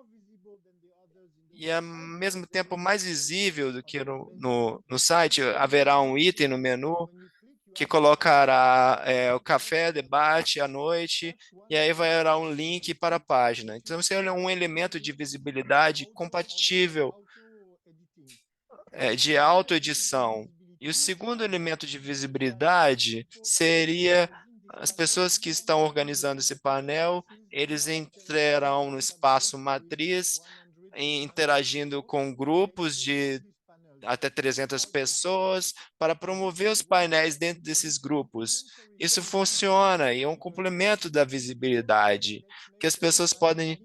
E, ao mesmo tempo, mais visível do que no site, haverá um item no menu que colocará o café, debate à noite, e aí vai haver um link para a página. Então, esse é um elemento de visibilidade compatível, de autoedição. E o segundo elemento de visibilidade seria as pessoas que estão organizando esse painel, eles entrarão no espaço matriz, interagindo com grupos de até 300 pessoas para promover os painéis dentro desses grupos. Isso funciona e é um complemento da visibilidade, que as pessoas podem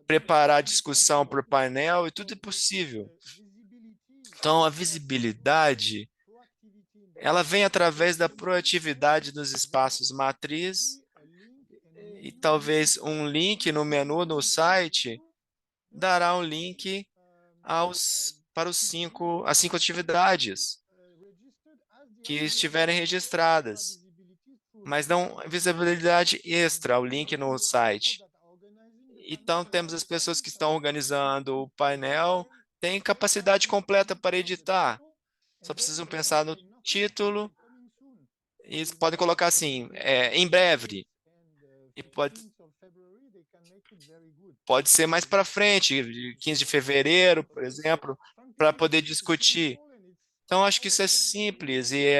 preparar a discussão para o painel e tudo é possível. Então, a visibilidade, ela vem através da proatividade dos espaços matriz e talvez um link no menu no site dará um link para as 5 atividades que estiverem registradas, mas não visibilidade extra, o link no site. Então, temos as pessoas que estão organizando o painel, têm capacidade completa para editar. Só precisam pensar no título e podem colocar assim, em breve. E pode ser mais para frente, 15 de fevereiro, por exemplo, para poder discutir. Então, acho que isso é simples e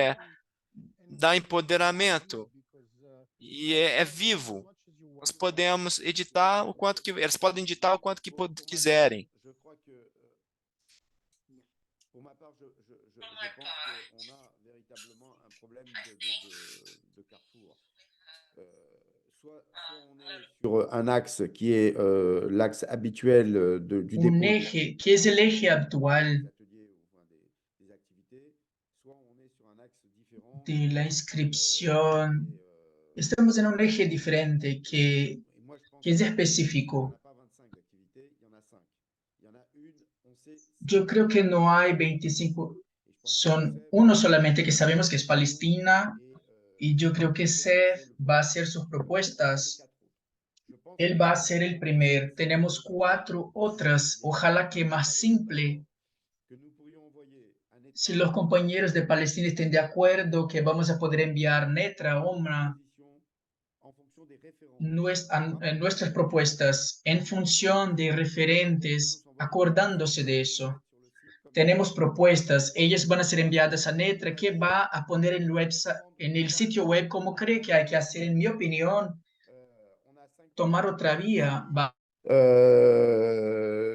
dá empoderamento e é vivo. Nós podemos editar o quanto que eles podem editar o quanto que quiserem. Sur un axe qui est l'axe habituel du dépôt eje que es el eje habitual de la inscripción. Estamos en un eje diferente que es específico. Yo creo que no hay 25, son uno solamente que sabemos que es Palestina, y yo creo que Seth va a hacer sus propuestas. Él va a ser el primer. Tenemos 4 otras, ojalá que más simple. Si los compañeros de Palestina estén de acuerdo que vamos a poder enviar Netra, Omra, nuestras propuestas en función de referentes, acordándose de eso. tenemos propuestas, ellas van a ser enviadas a Netra, que va a poner en el sitio web como cree que hay que hacer, en mi opinión, tomar otra vía.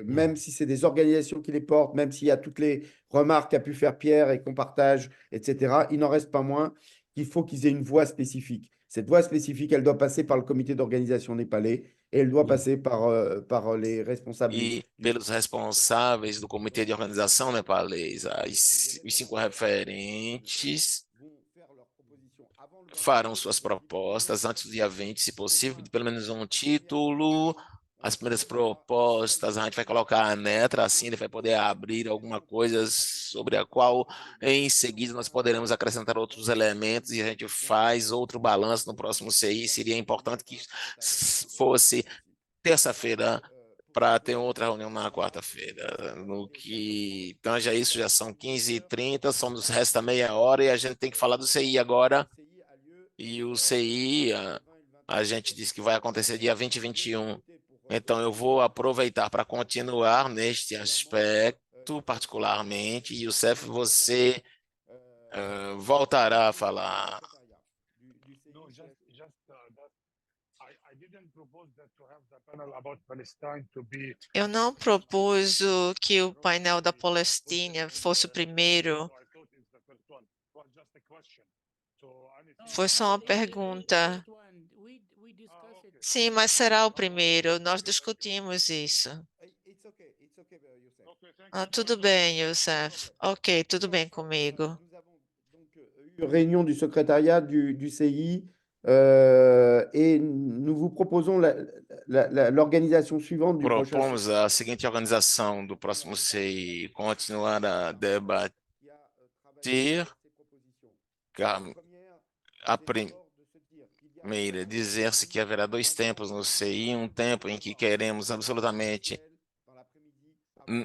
Même si c'est des organisations qui les portent, même s'il y a toutes les remarques qu'a pu faire Pierre et qu'on partage, etc., il n'en reste pas moins qu'il faut qu'ils aient une voix spécifique. Cette voix spécifique, elle doit passer par le comité d'organisation népalais et elle doit passer par les responsables. E pelos responsáveis do comitê de organização nepalês, os 5 referentes farão suas propostas antes do dia 20, se possível, pelo menos um título. As primeiras propostas, a gente vai colocar a Netra, assim ele vai poder abrir alguma coisa sobre a qual, em seguida, nós poderemos acrescentar outros elementos e a gente faz outro balanço no próximo CI. Seria importante que fosse terça-feira para ter outra reunião na quarta-feira. No que tange a isso, já são 15h30, só nos resta meia hora e a gente tem que falar do CI agora. E o CI, a gente disse que vai acontecer dia 20 e 21. Então, eu vou aproveitar para continuar neste aspecto, particularmente. E, Youssef, você voltará a falar. Eu não propus que o painel da Palestina fosse o primeiro. Foi só uma pergunta. Sim, mas será o primeiro. Nós discutimos isso. Tudo bem, Youssef. Ok, tudo bem comigo. Réunion du secrétariat du CI et nous vous proposons l'organisation suivante du prochain. Propomos a seguinte organização do próximo CI: continuar a debater a primeira, dizer-se que haverá 2 tempos no CI, um tempo em que queremos absolutamente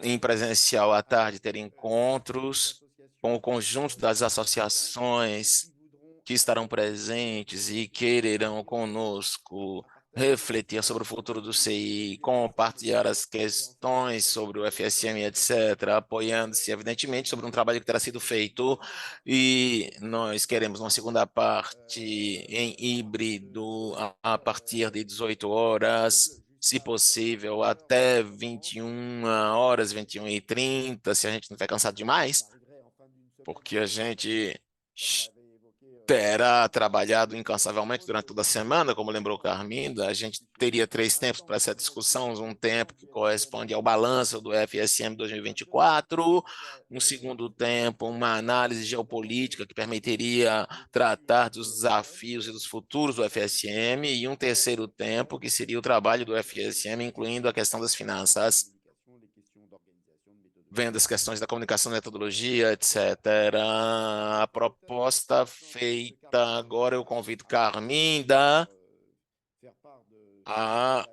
em presencial à tarde ter encontros com o conjunto das associações que estarão presentes e quererão conosco refletir sobre o futuro do CI, compartilhar as questões sobre o FSM, etc., apoiando-se, evidentemente, sobre um trabalho que terá sido feito. E nós queremos uma segunda parte em híbrido a partir de 18 horas, se possível, até 21 horas, 21h30, se a gente não estiver cansado demais, porque a gente terá trabalhado incansavelmente durante toda a semana, como lembrou Carminda. A gente teria 3 tempos para essa discussão, um tempo que corresponde ao balanço do FSM 2024, um segundo tempo, uma análise geopolítica que permitiria tratar dos desafios e dos futuros do FSM, e um terceiro tempo que seria o trabalho do FSM, incluindo a questão das finanças, vendo as questões da comunicação, metodologia, etc. A proposta feita agora, eu convido Carminda a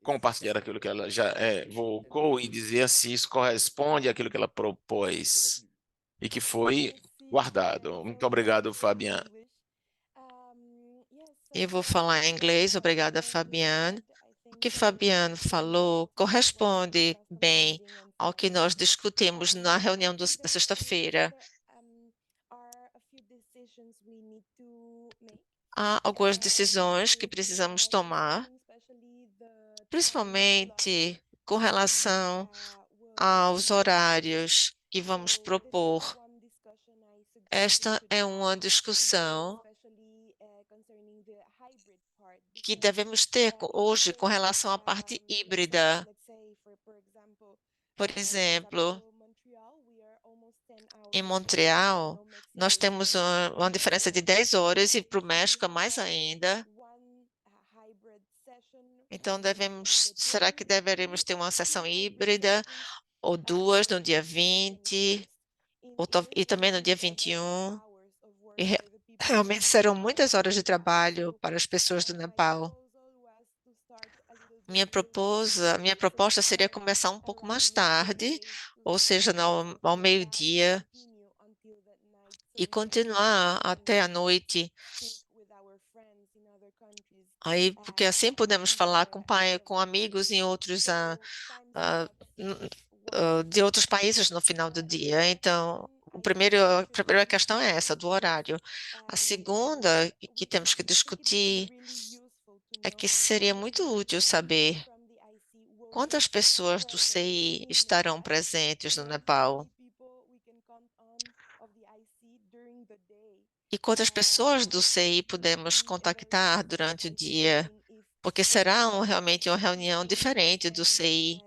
compartilhar aquilo que ela já evocou e dizer se isso corresponde àquilo que ela propôs e que foi guardado. Muito obrigado, Fabiane. Eu vou falar em inglês. Obrigada, Fabiane. O que Fabiane falou corresponde bem ao que nós discutimos na reunião da sexta-feira. Há algumas decisões que precisamos tomar, principalmente com relação aos horários que vamos propor. Esta é uma discussão que devemos ter hoje com relação à parte híbrida. Por exemplo, em Montreal, nós temos uma diferença de 10 horas e para o México é mais ainda. Então, será que deveremos ter uma sessão híbrida ou 2 no dia 20 e também no dia 21? E realmente serão muitas horas de trabalho para as pessoas do Nepal. Minha proposta seria começar um pouco mais tarde, ou seja, ao meio-dia, e continuar até a noite. Aí, porque assim podemos falar com amigos em outros de outros países no final do dia. Então, a primeira questão é essa, do horário. A segunda que temos que discutir é que seria muito útil saber quantas pessoas do CI estarão presentes no Nepal e quantas pessoas do CI podemos contactar durante o dia, porque será realmente uma reunião diferente do CI.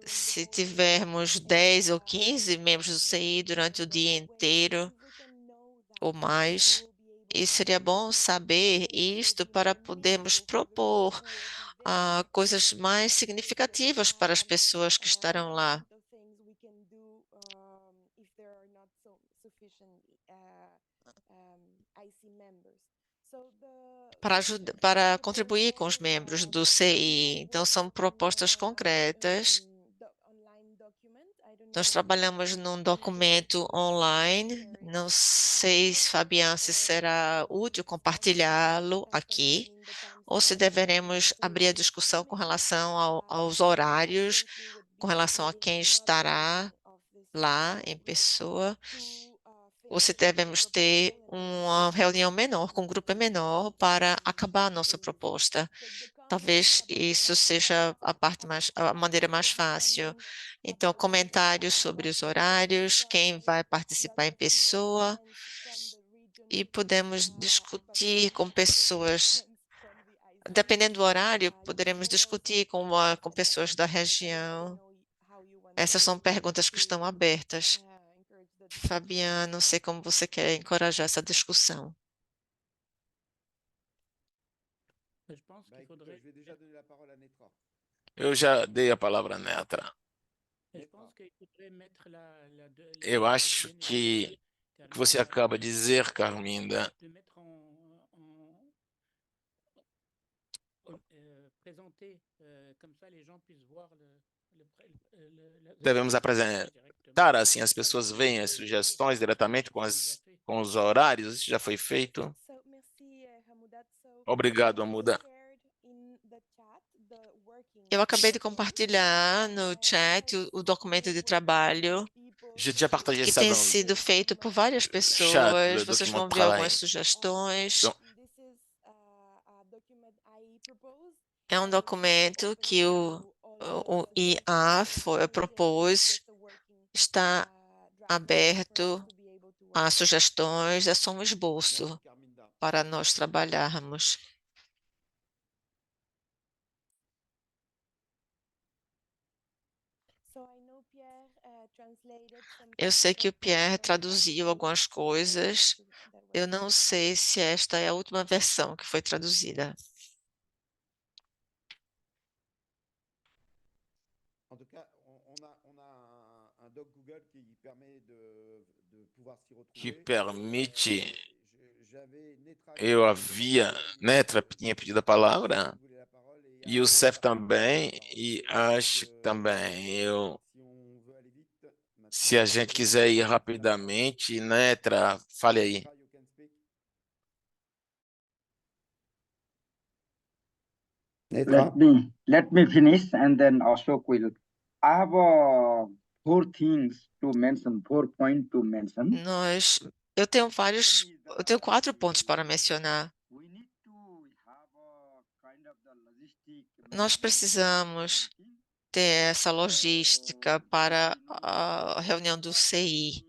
Se tivermos 10 ou 15 membros do CI durante o dia inteiro ou mais, e seria bom saber isto para podermos propor coisas mais significativas para as pessoas que estarão lá. Para contribuir com os membros do CI. Então, são propostas concretas. Nós trabalhamos num documento online. Não sei, Fabian, se será útil compartilhá-lo aqui, ou se deveremos abrir a discussão com relação aos horários, com relação a quem estará lá em pessoa, ou se devemos ter uma reunião menor, com um grupo menor, para acabar a nossa proposta. Talvez isso seja a maneira mais fácil. Então, comentários sobre os horários, quem vai participar em pessoa, e podemos discutir com pessoas. Dependendo do horário, poderemos discutir com pessoas da região. Essas são perguntas que estão abertas. Fabiana, não sei como você quer encorajar essa discussão. Eu já dei a palavra à Netra. Eu acho que o que você acaba de dizer, Carminda, devemos apresentar assim, as pessoas veem as sugestões diretamente com os horários. Isso já foi feito. Obrigado, Hamuda. Eu acabei de compartilhar no chat o documento de trabalho que tem sido feito por várias pessoas. Vocês vão ver algumas sugestões. É um documento que o IA propôs, está aberto a sugestões, é só um esboço para nós trabalharmos. Eu sei que o Pierre traduziu algumas coisas. Eu não sei se esta é a última versão que foi traduzida. Que permite. Eu havia, Netra tinha pedido a palavra, e o Cef também, e acho que também se a gente quiser ir rapidamente, Netra, fale aí. Let me finish, and then Ashok will. I have 4 things to mention, 4 points to mention. Eu tenho 4 pontos para mencionar. Nós precisamos ter essa logística para a reunião do CI.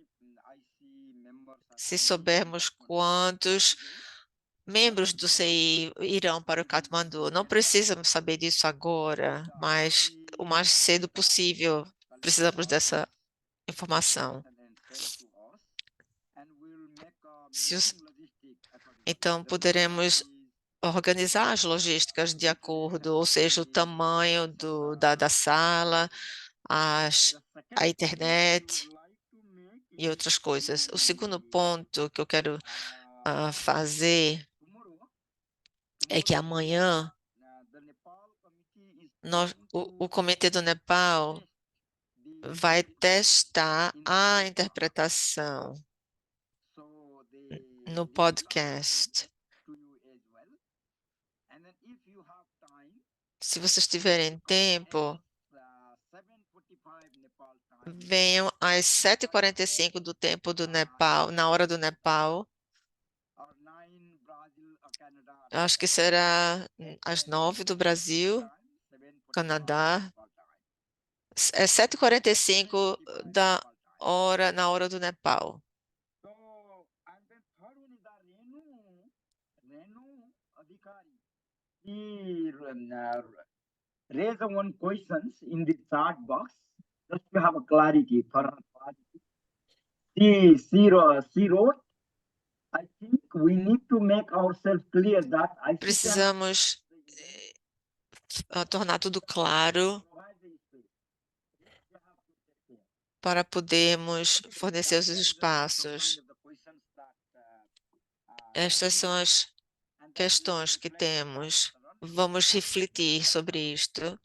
Se soubermos quantos membros do CI irão para o Katmandu, não precisamos saber disso agora, mas o mais cedo possível precisamos dessa informação. Então, poderemos organizar as logísticas de acordo, ou seja, o tamanho da sala, a internet e outras coisas. O segundo ponto que eu quero fazer é que amanhã o Comitê do Nepal vai testar a interpretação no podcast. Se vocês tiverem tempo, venham às 7h45 do tempo do Nepal, na hora do Nepal. Acho que será às 9 do Brasil, Canadá. É 7h45 na hora do Nepal. He raised one questions in the chat box just to have a clarity. She wrote, I think we need to make ourselves clear that Precisamos tornar tudo claro para podermos fornecer os espaços. Estas são as questões que temos. Vamos refletir sobre isto.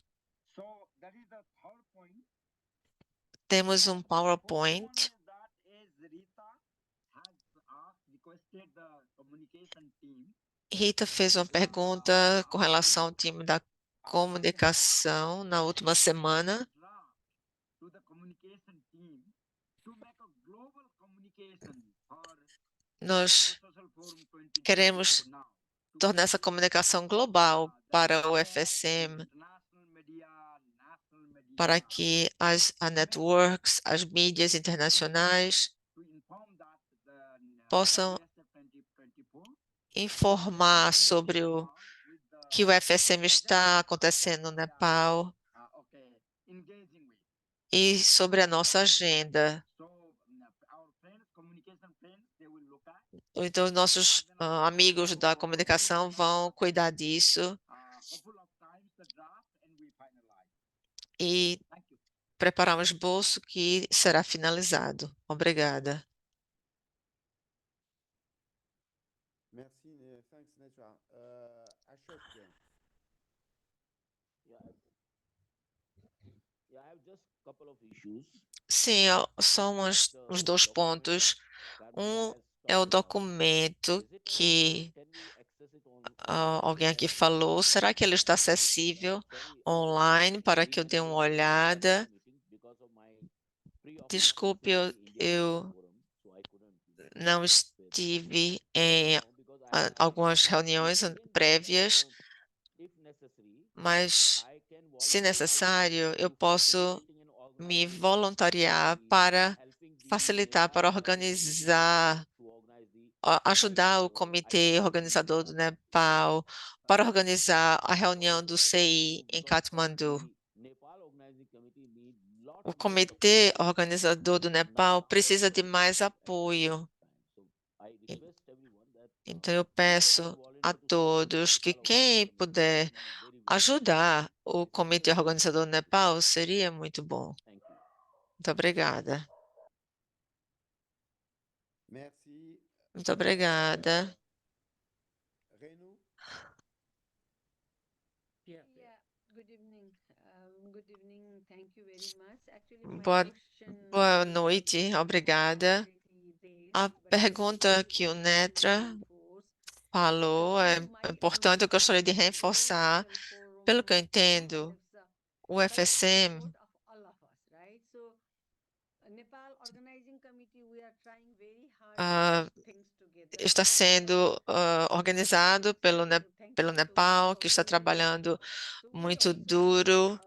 Temos um PowerPoint. Rita fez uma pergunta com relação ao time da comunicação na última semana. Nós queremos tornar essa comunicação global para o FSM, para que as networks, as mídias internacionais possam informar sobre o que o FSM está acontecendo no Nepal e sobre a nossa agenda. Então, os nossos amigos da comunicação vão cuidar disso e preparar um esboço que será finalizado. Obrigada. Merci, thanks, Netra. Ashok. Sim, só uns 2 pontos. Um é o documento que alguém aqui falou. Será que ele está acessível online para que eu dê uma olhada? Desculpe, eu não estive em algumas reuniões prévias, mas, se necessário, eu posso me voluntariar para facilitar, para organizar, ajudar o comitê organizador do Nepal, para organizar a reunião do CI em Katmandu. O comitê organizador do Nepal precisa de mais apoio. Então, eu peço a todos que quem puder ajudar o comitê organizador do Nepal seria muito bom. Muito obrigada. Muito obrigada. Boa noite, obrigada. A pergunta que o Netra falou é importante, eu gostaria de reforçar. Pelo que eu entendo, o FSM está sendo organizado pelo Nepal, que está trabalhando muito duro.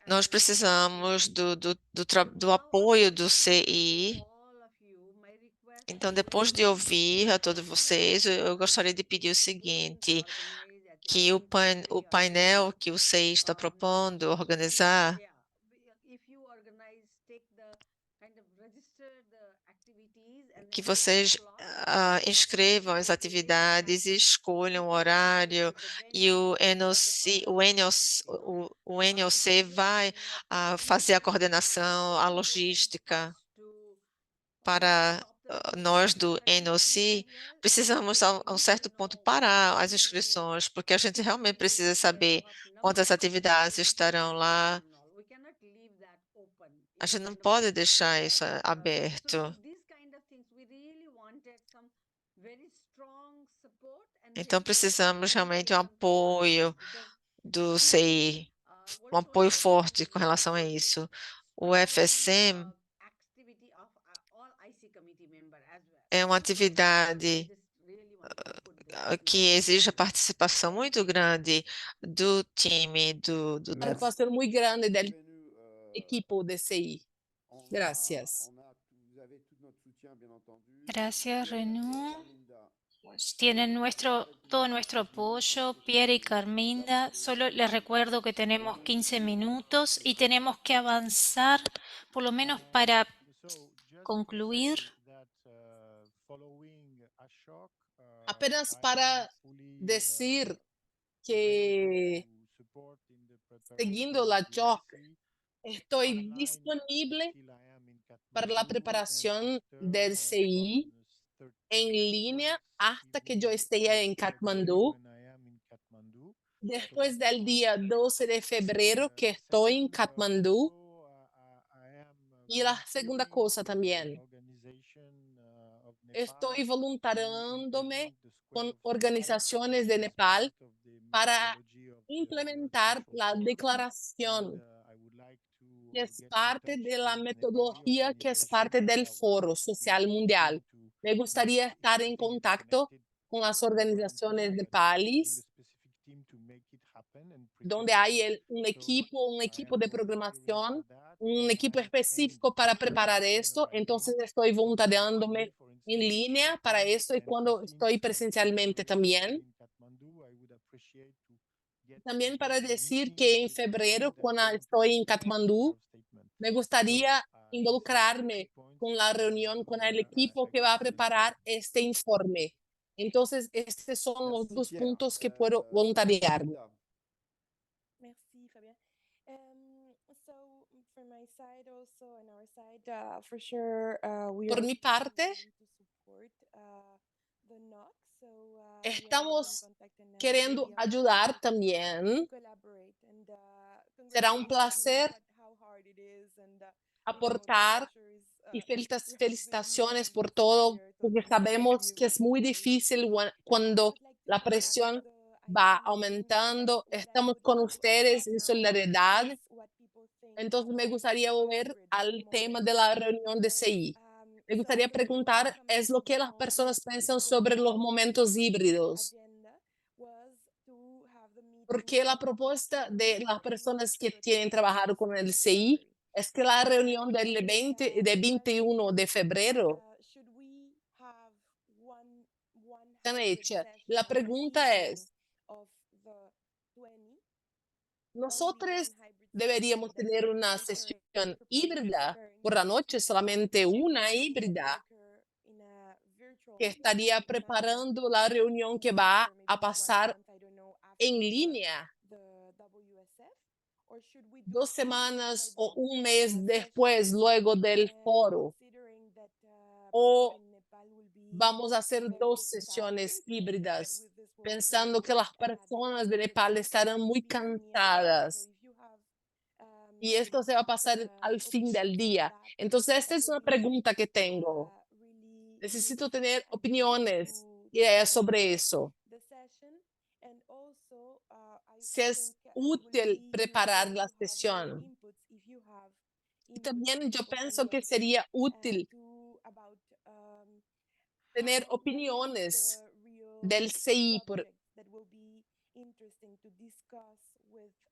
Nós precisamos do apoio do CI. Então, depois de ouvir a todos vocês, eu gostaria de pedir o seguinte, que o painel que o CI está propondo organizar que vocês inscrevam as atividades e escolham o horário, e o NOC vai fazer a coordenação, a logística. Para nós do NOC, precisamos a um certo ponto parar as inscrições, porque a gente realmente precisa saber quantas atividades estarão lá. A gente não pode deixar isso aberto. Então, precisamos realmente de um apoio do CI um apoio forte com relação a isso. O FSM é uma atividade que exige a participação muito grande do time, Participación muy grande del equipo de CI. Gracias. Gracias, Renaud. Tienen todo nuestro apoyo, Pierre y Carminda. Solo les recuerdo que tenemos 15 minutos y tenemos que avanzar, por lo menos para concluir. Apenas para decir que, siguiendo la JOC, estoy disponible para la preparación del CI en línea hasta que yo esté en Katmandú. Después del día 12 de febrero que estoy en Katmandú. Y la segunda cosa también, estoy voluntariándome con organizaciones de Nepal para implementar la declaración, que es parte de la metodología, que es parte del Foro Social Mundial. Me gustaría estar en contacto con las organizaciones nepalíes, donde hay un equipo de programación, un equipo específico para preparar esto. Entonces estoy voluntariándome en línea para esto y cuando estoy presencialmente también. También para decir que en febrero, cuando estoy en Katmandú, me gustaría involucrarme con la reunión con el equipo que va a preparar este informe. Entonces, estos son los dos puntos que puedo voluntariarme. Merci, Fabien. So from my side also, on our side, for sure, we Por are mi parte, willing to support the NOC. So we are in estamos contact and queriendo we are ayudar también. collaborate. And Será un congratulations placer about how hard it is and the aportar pressure is, y we have been felicitaciones por todo, porque sabemos que es muy difícil cuando la presión va aumentando. Estamos con ustedes en solidaridad. Entonces me gustaría volver al tema de la reunión de CI. Me gustaría preguntar, ¿es lo que las personas piensan sobre los momentos híbridos? Porque la propuesta de las personas que tienen trabajado con el CI es que la reunión del 21 de febrero está hecha. La pregunta es, nosotros deberíamos tener una sesión híbrida por la noche, solamente una híbrida, que estaría preparando la reunión que va a pasar en línea 2 semanas o un mes después, luego del foro. O vamos a hacer 2 sesiones híbridas, pensando que las personas de Nepal estarán muy cansadas. Y esto se va a pasar al fin del día. Entonces, esta es una pregunta que tengo. Necesito tener opiniones sobre eso. Si es útil preparar la sesión. Y también yo pienso que sería útil tener opiniones del CI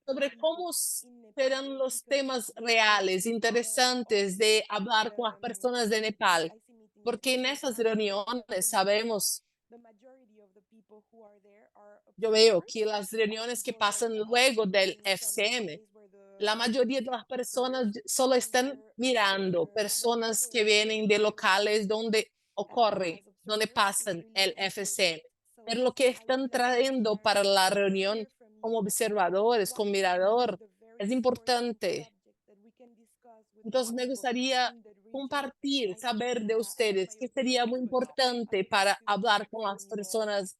sobre cómo serán los temas reales, interesantes de hablar con las personas de Nepal, porque en esas reuniones sabemos, yo veo que las reuniones que pasan luego del FCM, la mayoría de las personas solo están mirando, personas que vienen de locales donde ocurre, donde pasan el FCM, pero lo que están trayendo para la reunión como observadores, como mirador, es importante. Entonces me gustaría compartir, saber de ustedes qué sería muy importante para hablar con las personas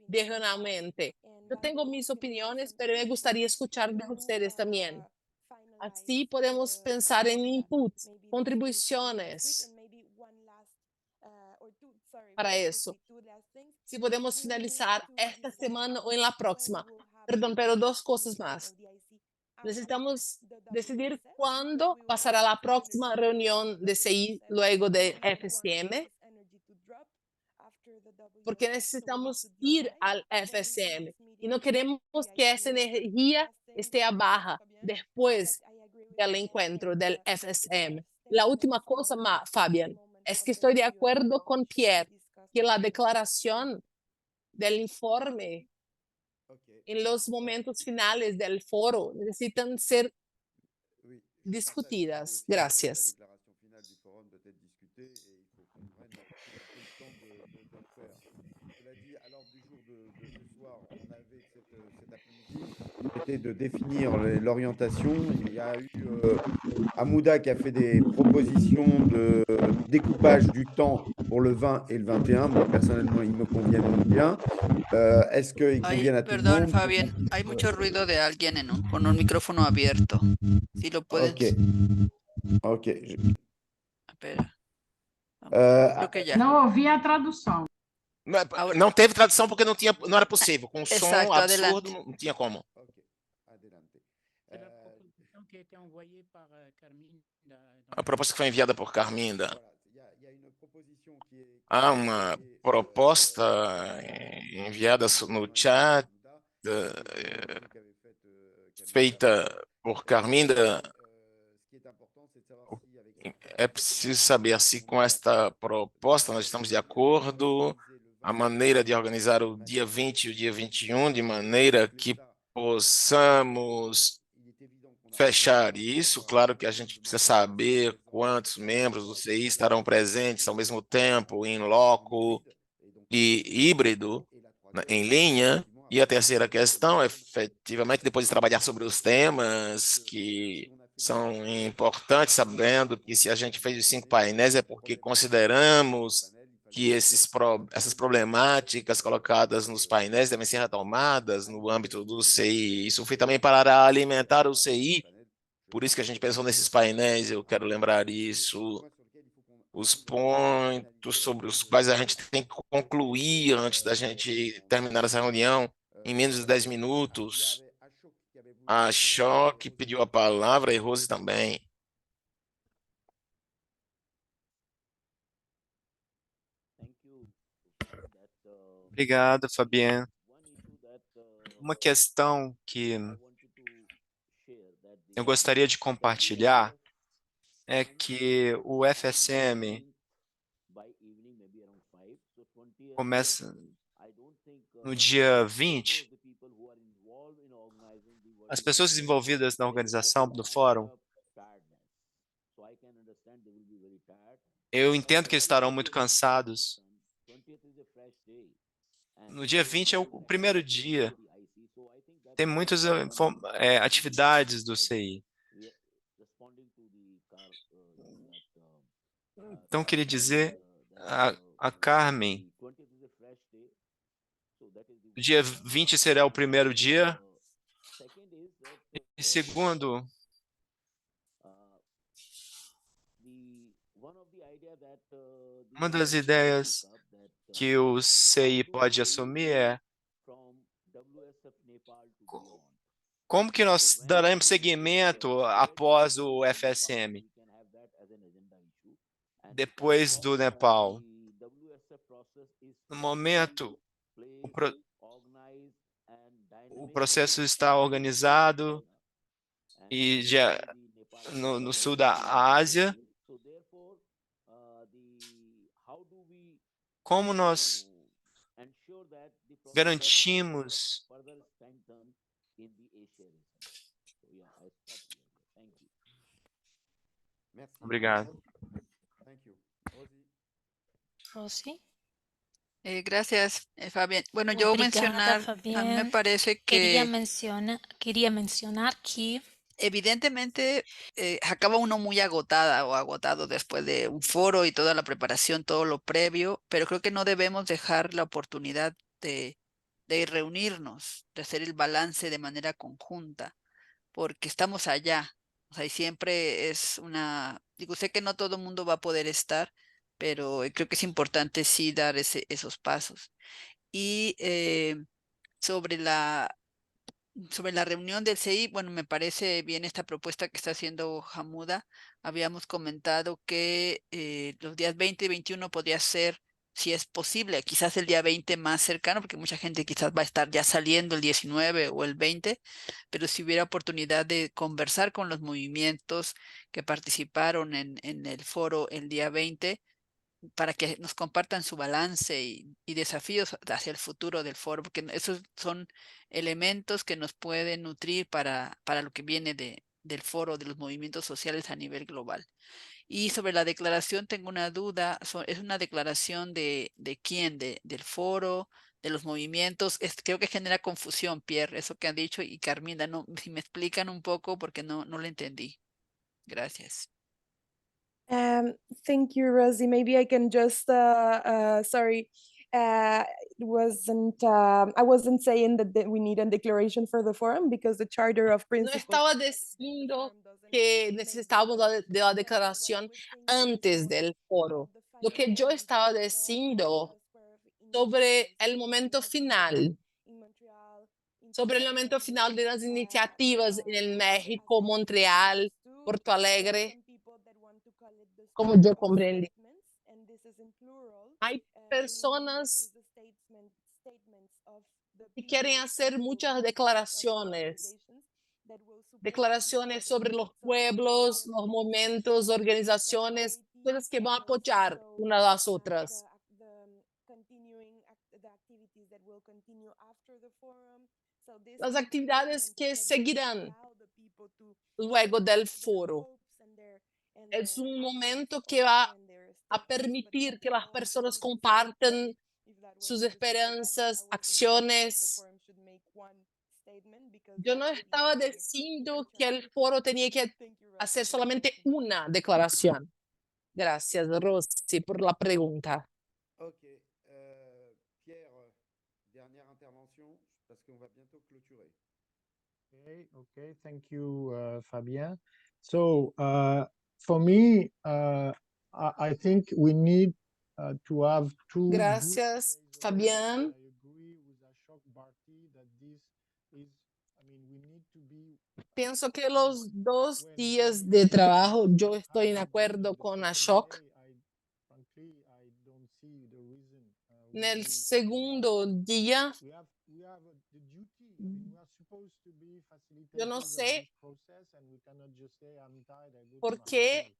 regionalmente. Yo tengo mis opiniones, pero me gustaría escuchar de ustedes también. Así podemos pensar en inputs, contribuciones para eso. Si podemos finalizar esta semana o en la próxima. Perdón, pero 2 cosas más. necesitamos decidir cuándo pasará la próxima reunión de CI luego de FSM, porque necesitamos ir al FSM y no queremos que esa energía esté a baja después del encuentro del FSM. La última cosa, Fabián, es que estoy de acuerdo con Pierre que la declaración del informe en los momentos finales del foro necesitan ser discutidas. Gracias. Était de définir l'orientation. Il y a eu Hamouda qui a fait des propositions de découpage du temps pour le 20 et le 21. Moi, personnellement, ils me conviennent bien. Est-ce qu'ils conviennent à tout le Perdón, monde? Fabián, hay mucho ruido de alguien con un micrófono abierto. Si lo puedes. Ok. Espera. Creo que ya. Não ouvi a tradução. Não teve tradução porque não era possível. Com um som Exacto, absurdo, adelante. não tinha como. A proposta que foi enviada por Carminda. Há uma proposta enviada no chat, feita por Carminda. É preciso saber se com esta proposta nós estamos de acordo, a maneira de organizar o dia 20 e o dia 21, de maneira que possamos fechar isso. Claro que a gente precisa saber quantos membros do CI estarão presentes ao mesmo tempo, em loco e híbrido, em linha. E a terceira questão, efetivamente, depois de trabalhar sobre os temas que são importantes, sabendo que se a gente fez os 5 painéis é porque consideramos que essas problemáticas colocadas nos painéis devem ser retomadas no âmbito do CI. Isso foi também para alimentar o CI, por isso que a gente pensou nesses painéis, eu quero lembrar isso. Os pontos sobre os quais a gente tem que concluir antes da gente terminar essa reunião em menos de 10 minutos. A Choque pediu a palavra e Rose também. Obrigado, Fabienne. Uma questão que eu gostaria de compartilhar é que o FSM começa no dia 20. As pessoas envolvidas na organização do fórum, eu entendo que eles estarão muito cansados. No dia 20 é o primeiro dia. Tem muitas atividades do CI. Então, queria dizer a Carmen, o dia 20 será o primeiro dia. E segundo, uma das ideias que o CI pode assumir é como que nós daremos seguimento após o FSM, depois do Nepal. No momento, o processo está organizado e já no sul da Ásia. Como nós garantimos Obrigado. Rosy. Gracias, Fabián. Bueno, yo mencionar, a mí me parece que quería mencionar que evidentemente acaba uno muy agotada o agotado después de un foro y toda la preparación, todo lo previo, pero creo que no debemos dejar la oportunidad de reunirnos, de hacer el balance de manera conjunta, porque estamos allá. O sea, y siempre es digo, sé que no todo el mundo va a poder estar, pero creo que es importante sí dar esos pasos. Y sobre sobre la reunión del CI, bueno, me parece bien esta propuesta que está haciendo Hamuda. Habíamos comentado que los días 20 y 21 podría ser, si es posible, quizás el día 20 más cercano, porque mucha gente quizás va a estar ya saliendo el 19 o el 20, pero si hubiera oportunidad de conversar con los movimientos que participaron en el foro el día 20, para que nos compartan su balance y desafíos hacia el futuro del foro, porque esos son elementos que nos pueden nutrir para lo que viene del foro, de los movimientos sociales a nivel global. Y sobre la declaración tengo una duda, ¿es una declaración de quién? ¿Del foro, de los movimientos? Creo que genera confusión, Pierre, eso que han dicho, y Carmina, no, si me explican un poco porque no lo entendí. Gracias. Thank you, Rosie. Maybe I can just, sorry, I wasn't saying that we need a declaration for the forum because the Charter of No Principles. estaba diciendo que necesitábamos de la declaración antes del foro. Lo que yo estaba diciendo sobre el momento final, de las iniciativas en el México, Montreal, Porto Alegre, como yo comprendí. Hay personas que quieren hacer muchas declaraciones sobre los pueblos, los momentos, organizaciones, cosas que van a apoyar una a las otras. Las actividades que seguirán luego del foro. Es un momento que va a permitir que las personas compartan sus esperanzas, acciones. Yo no estaba diciendo que el foro tenía que hacer solamente una declaración. Gracias, Rosy, por la pregunta. Ok. Pierre, dernière intervention, parce qu'on va bientôt clôturer. Okay, thank you, Fabien. So, for me, I think we need to have two. Gracias, Fabián. Pienso que los 2 días de trabajo, yo estoy en acuerdo con Ashok. En el segundo día, yo no sé por qué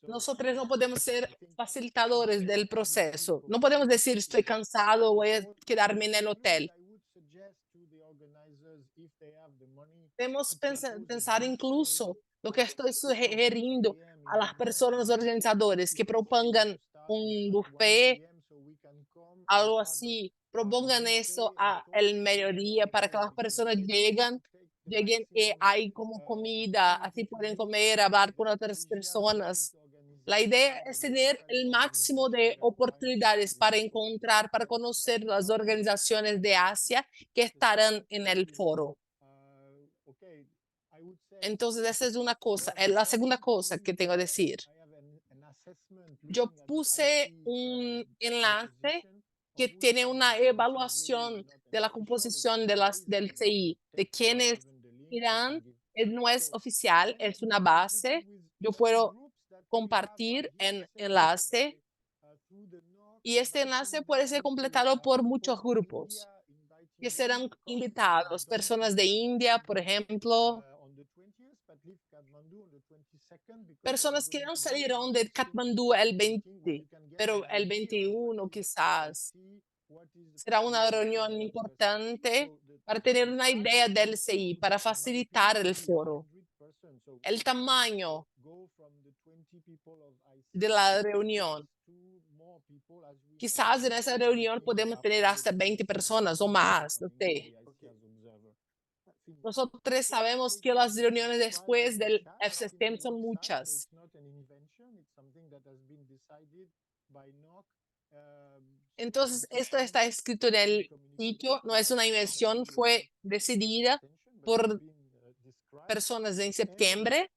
nosotros no podemos ser facilitadores del proceso. No podemos decir estoy cansado, voy a quedarme en el hotel. Debemos pensar incluso lo que estoy sugiriendo a las personas organizadoras que propongan un buffet, algo así, propongan eso a el mediodía para que las personas lleguen y hay como comida, así pueden comer, hablar con otras personas. La idea es tener el máximo de oportunidades para encontrar, para conocer las organizaciones de Asia que estarán en el foro. Entonces, esa es una cosa. La segunda cosa que tengo que decir. Yo puse un enlace que tiene una evaluación de la composición del CI, de quienes irán. No es oficial, es una base. Yo puedo compartir el enlace y este enlace puede ser completado por muchos grupos que serán invitados, personas de India, por ejemplo, personas que no salieron de Katmandú el 20, pero el 21 quizás. Será una reunión importante para tener una idea del CI, para facilitar el foro. El tamaño de la reunión. Quizás en esa reunión podemos tener hasta 20 personas o más, no sé. Nosotros sabemos que las reuniones después del FCSTEM son muchas. Entonces, esto está escrito en el sitio, no es una invención, fue decidida por personas en septiembre.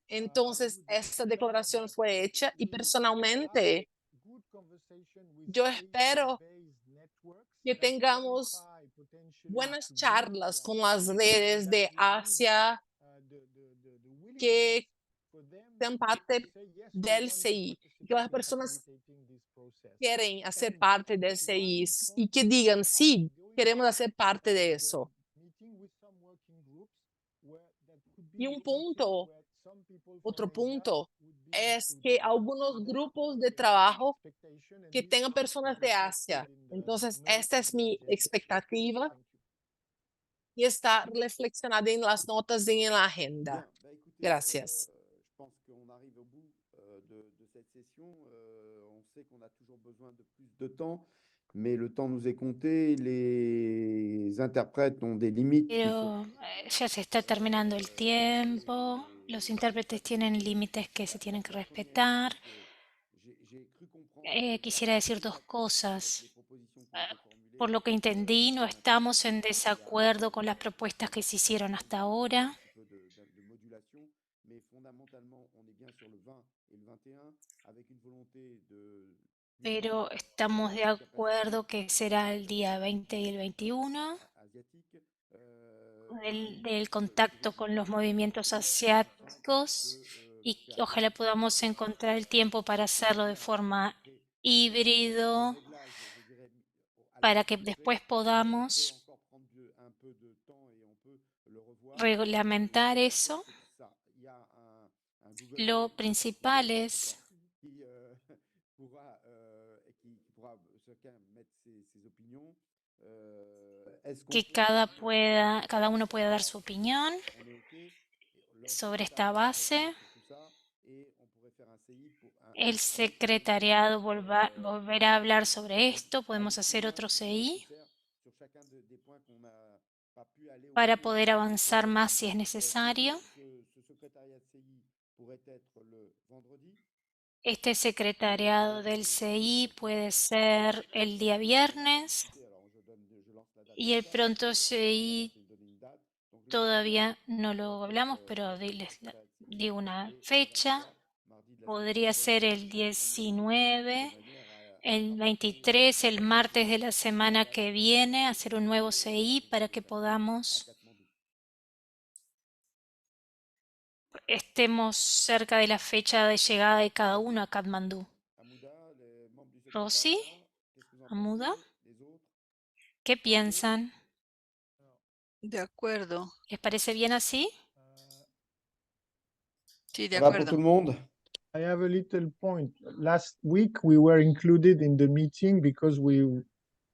Entonces, esta declaración fue hecha y personalmente yo espero que tengamos buenas charlas con las redes de Asia que sean parte del CI, que las personas quieren hacer parte del CI y que digan, sí, queremos hacer parte de eso. Y otro punto, es que algunos grupos de trabajo que tengan personas de Asia. Entonces, esta es mi expectativa y está reflexionada en las notas y en la agenda. Gracias. Je pense qu'on arrive au bout de cette session. On sait qu'on a toujours besoin de plus de temps, mais le temps nous est compté. Les interprètes ont des limites. Pero ya se está terminando el tiempo, los intérpretes tienen límites que se tienen que respetar. Quisiera decir dos cosas. Por lo que entendí, no estamos en desacuerdo con las propuestas que se hicieron hasta ahora. Pero estamos de acuerdo que será el día 20 y el 21 del contacto con los movimientos asiáticos y ojalá podamos encontrar el tiempo para hacerlo de forma híbrido para que después podamos reglamentar eso. Lo principal es que cada uno pueda dar su opinión sobre esta base. El secretariado volverá a hablar sobre esto. Podemos hacer otro CI para poder avanzar más si es necesario. Este secretariado del CI puede ser el día viernes y el pronto CI todavía no lo hablamos, pero les digo una fecha. Podría ser el 19, el 23, el martes de la semana que viene, hacer un nuevo CI para que estemos cerca de la fecha de llegada de cada uno a Katmandú. Rosy, Amuda, ¿qué piensan? De acuerdo. ¿Les parece bien así? Sí, de Va pour tout acuerdo. le monde. I have a little point. Last week, we were included in the meeting because we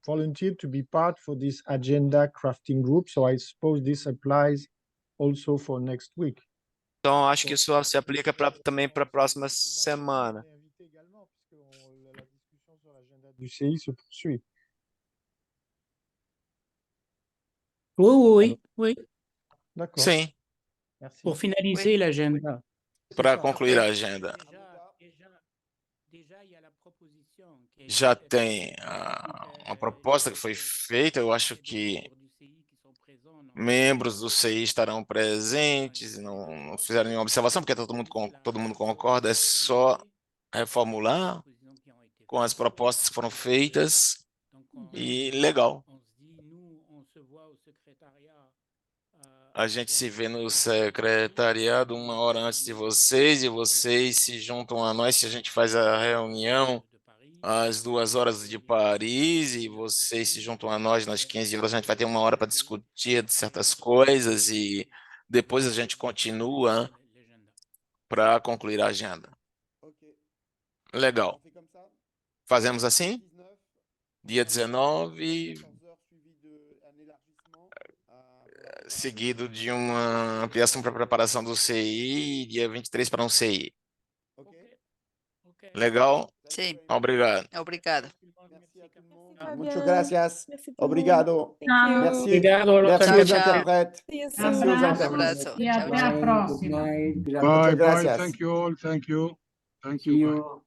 volunteered to be part for this agenda crafting group. So I suppose this applies also for next week. Então, acho que isso se aplica também para a próxima semana. Du CI se poursuit. Oui, oui. D'accord. Sim, Merci. Pour finaliser l'agenda. para concluir a agenda. Já tem uma proposta que foi feita, eu acho que membros do CI estarão presentes, não fizeram nenhuma observação, porque todo mundo concorda, é só reformular com as propostas que foram feitas e legal. A gente se vê no secretariado 1 hora antes de vocês e vocês se juntam a nós, se a gente faz a reunião às 2 horas de Paris e vocês se juntam a nós nas 15 horas, a gente vai ter 1 hora para discutir de certas coisas e depois a gente continua para concluir a agenda. Legal. Fazemos assim? Dia 19, seguido de uma ampliação para preparação do CI, dia 23 para um CI. Legal? Sim. Obrigado. Obrigado. Muchas gracias. Obrigado. Merci. Obrigado. Merci Tchau, aux tchau. interprètes. Merci aux Um interprètes. abraço. E Tchau, até tchau. a próxima. Bye, Muchas bye. gracias. Thank you all. Thank you. Thank you. Bye.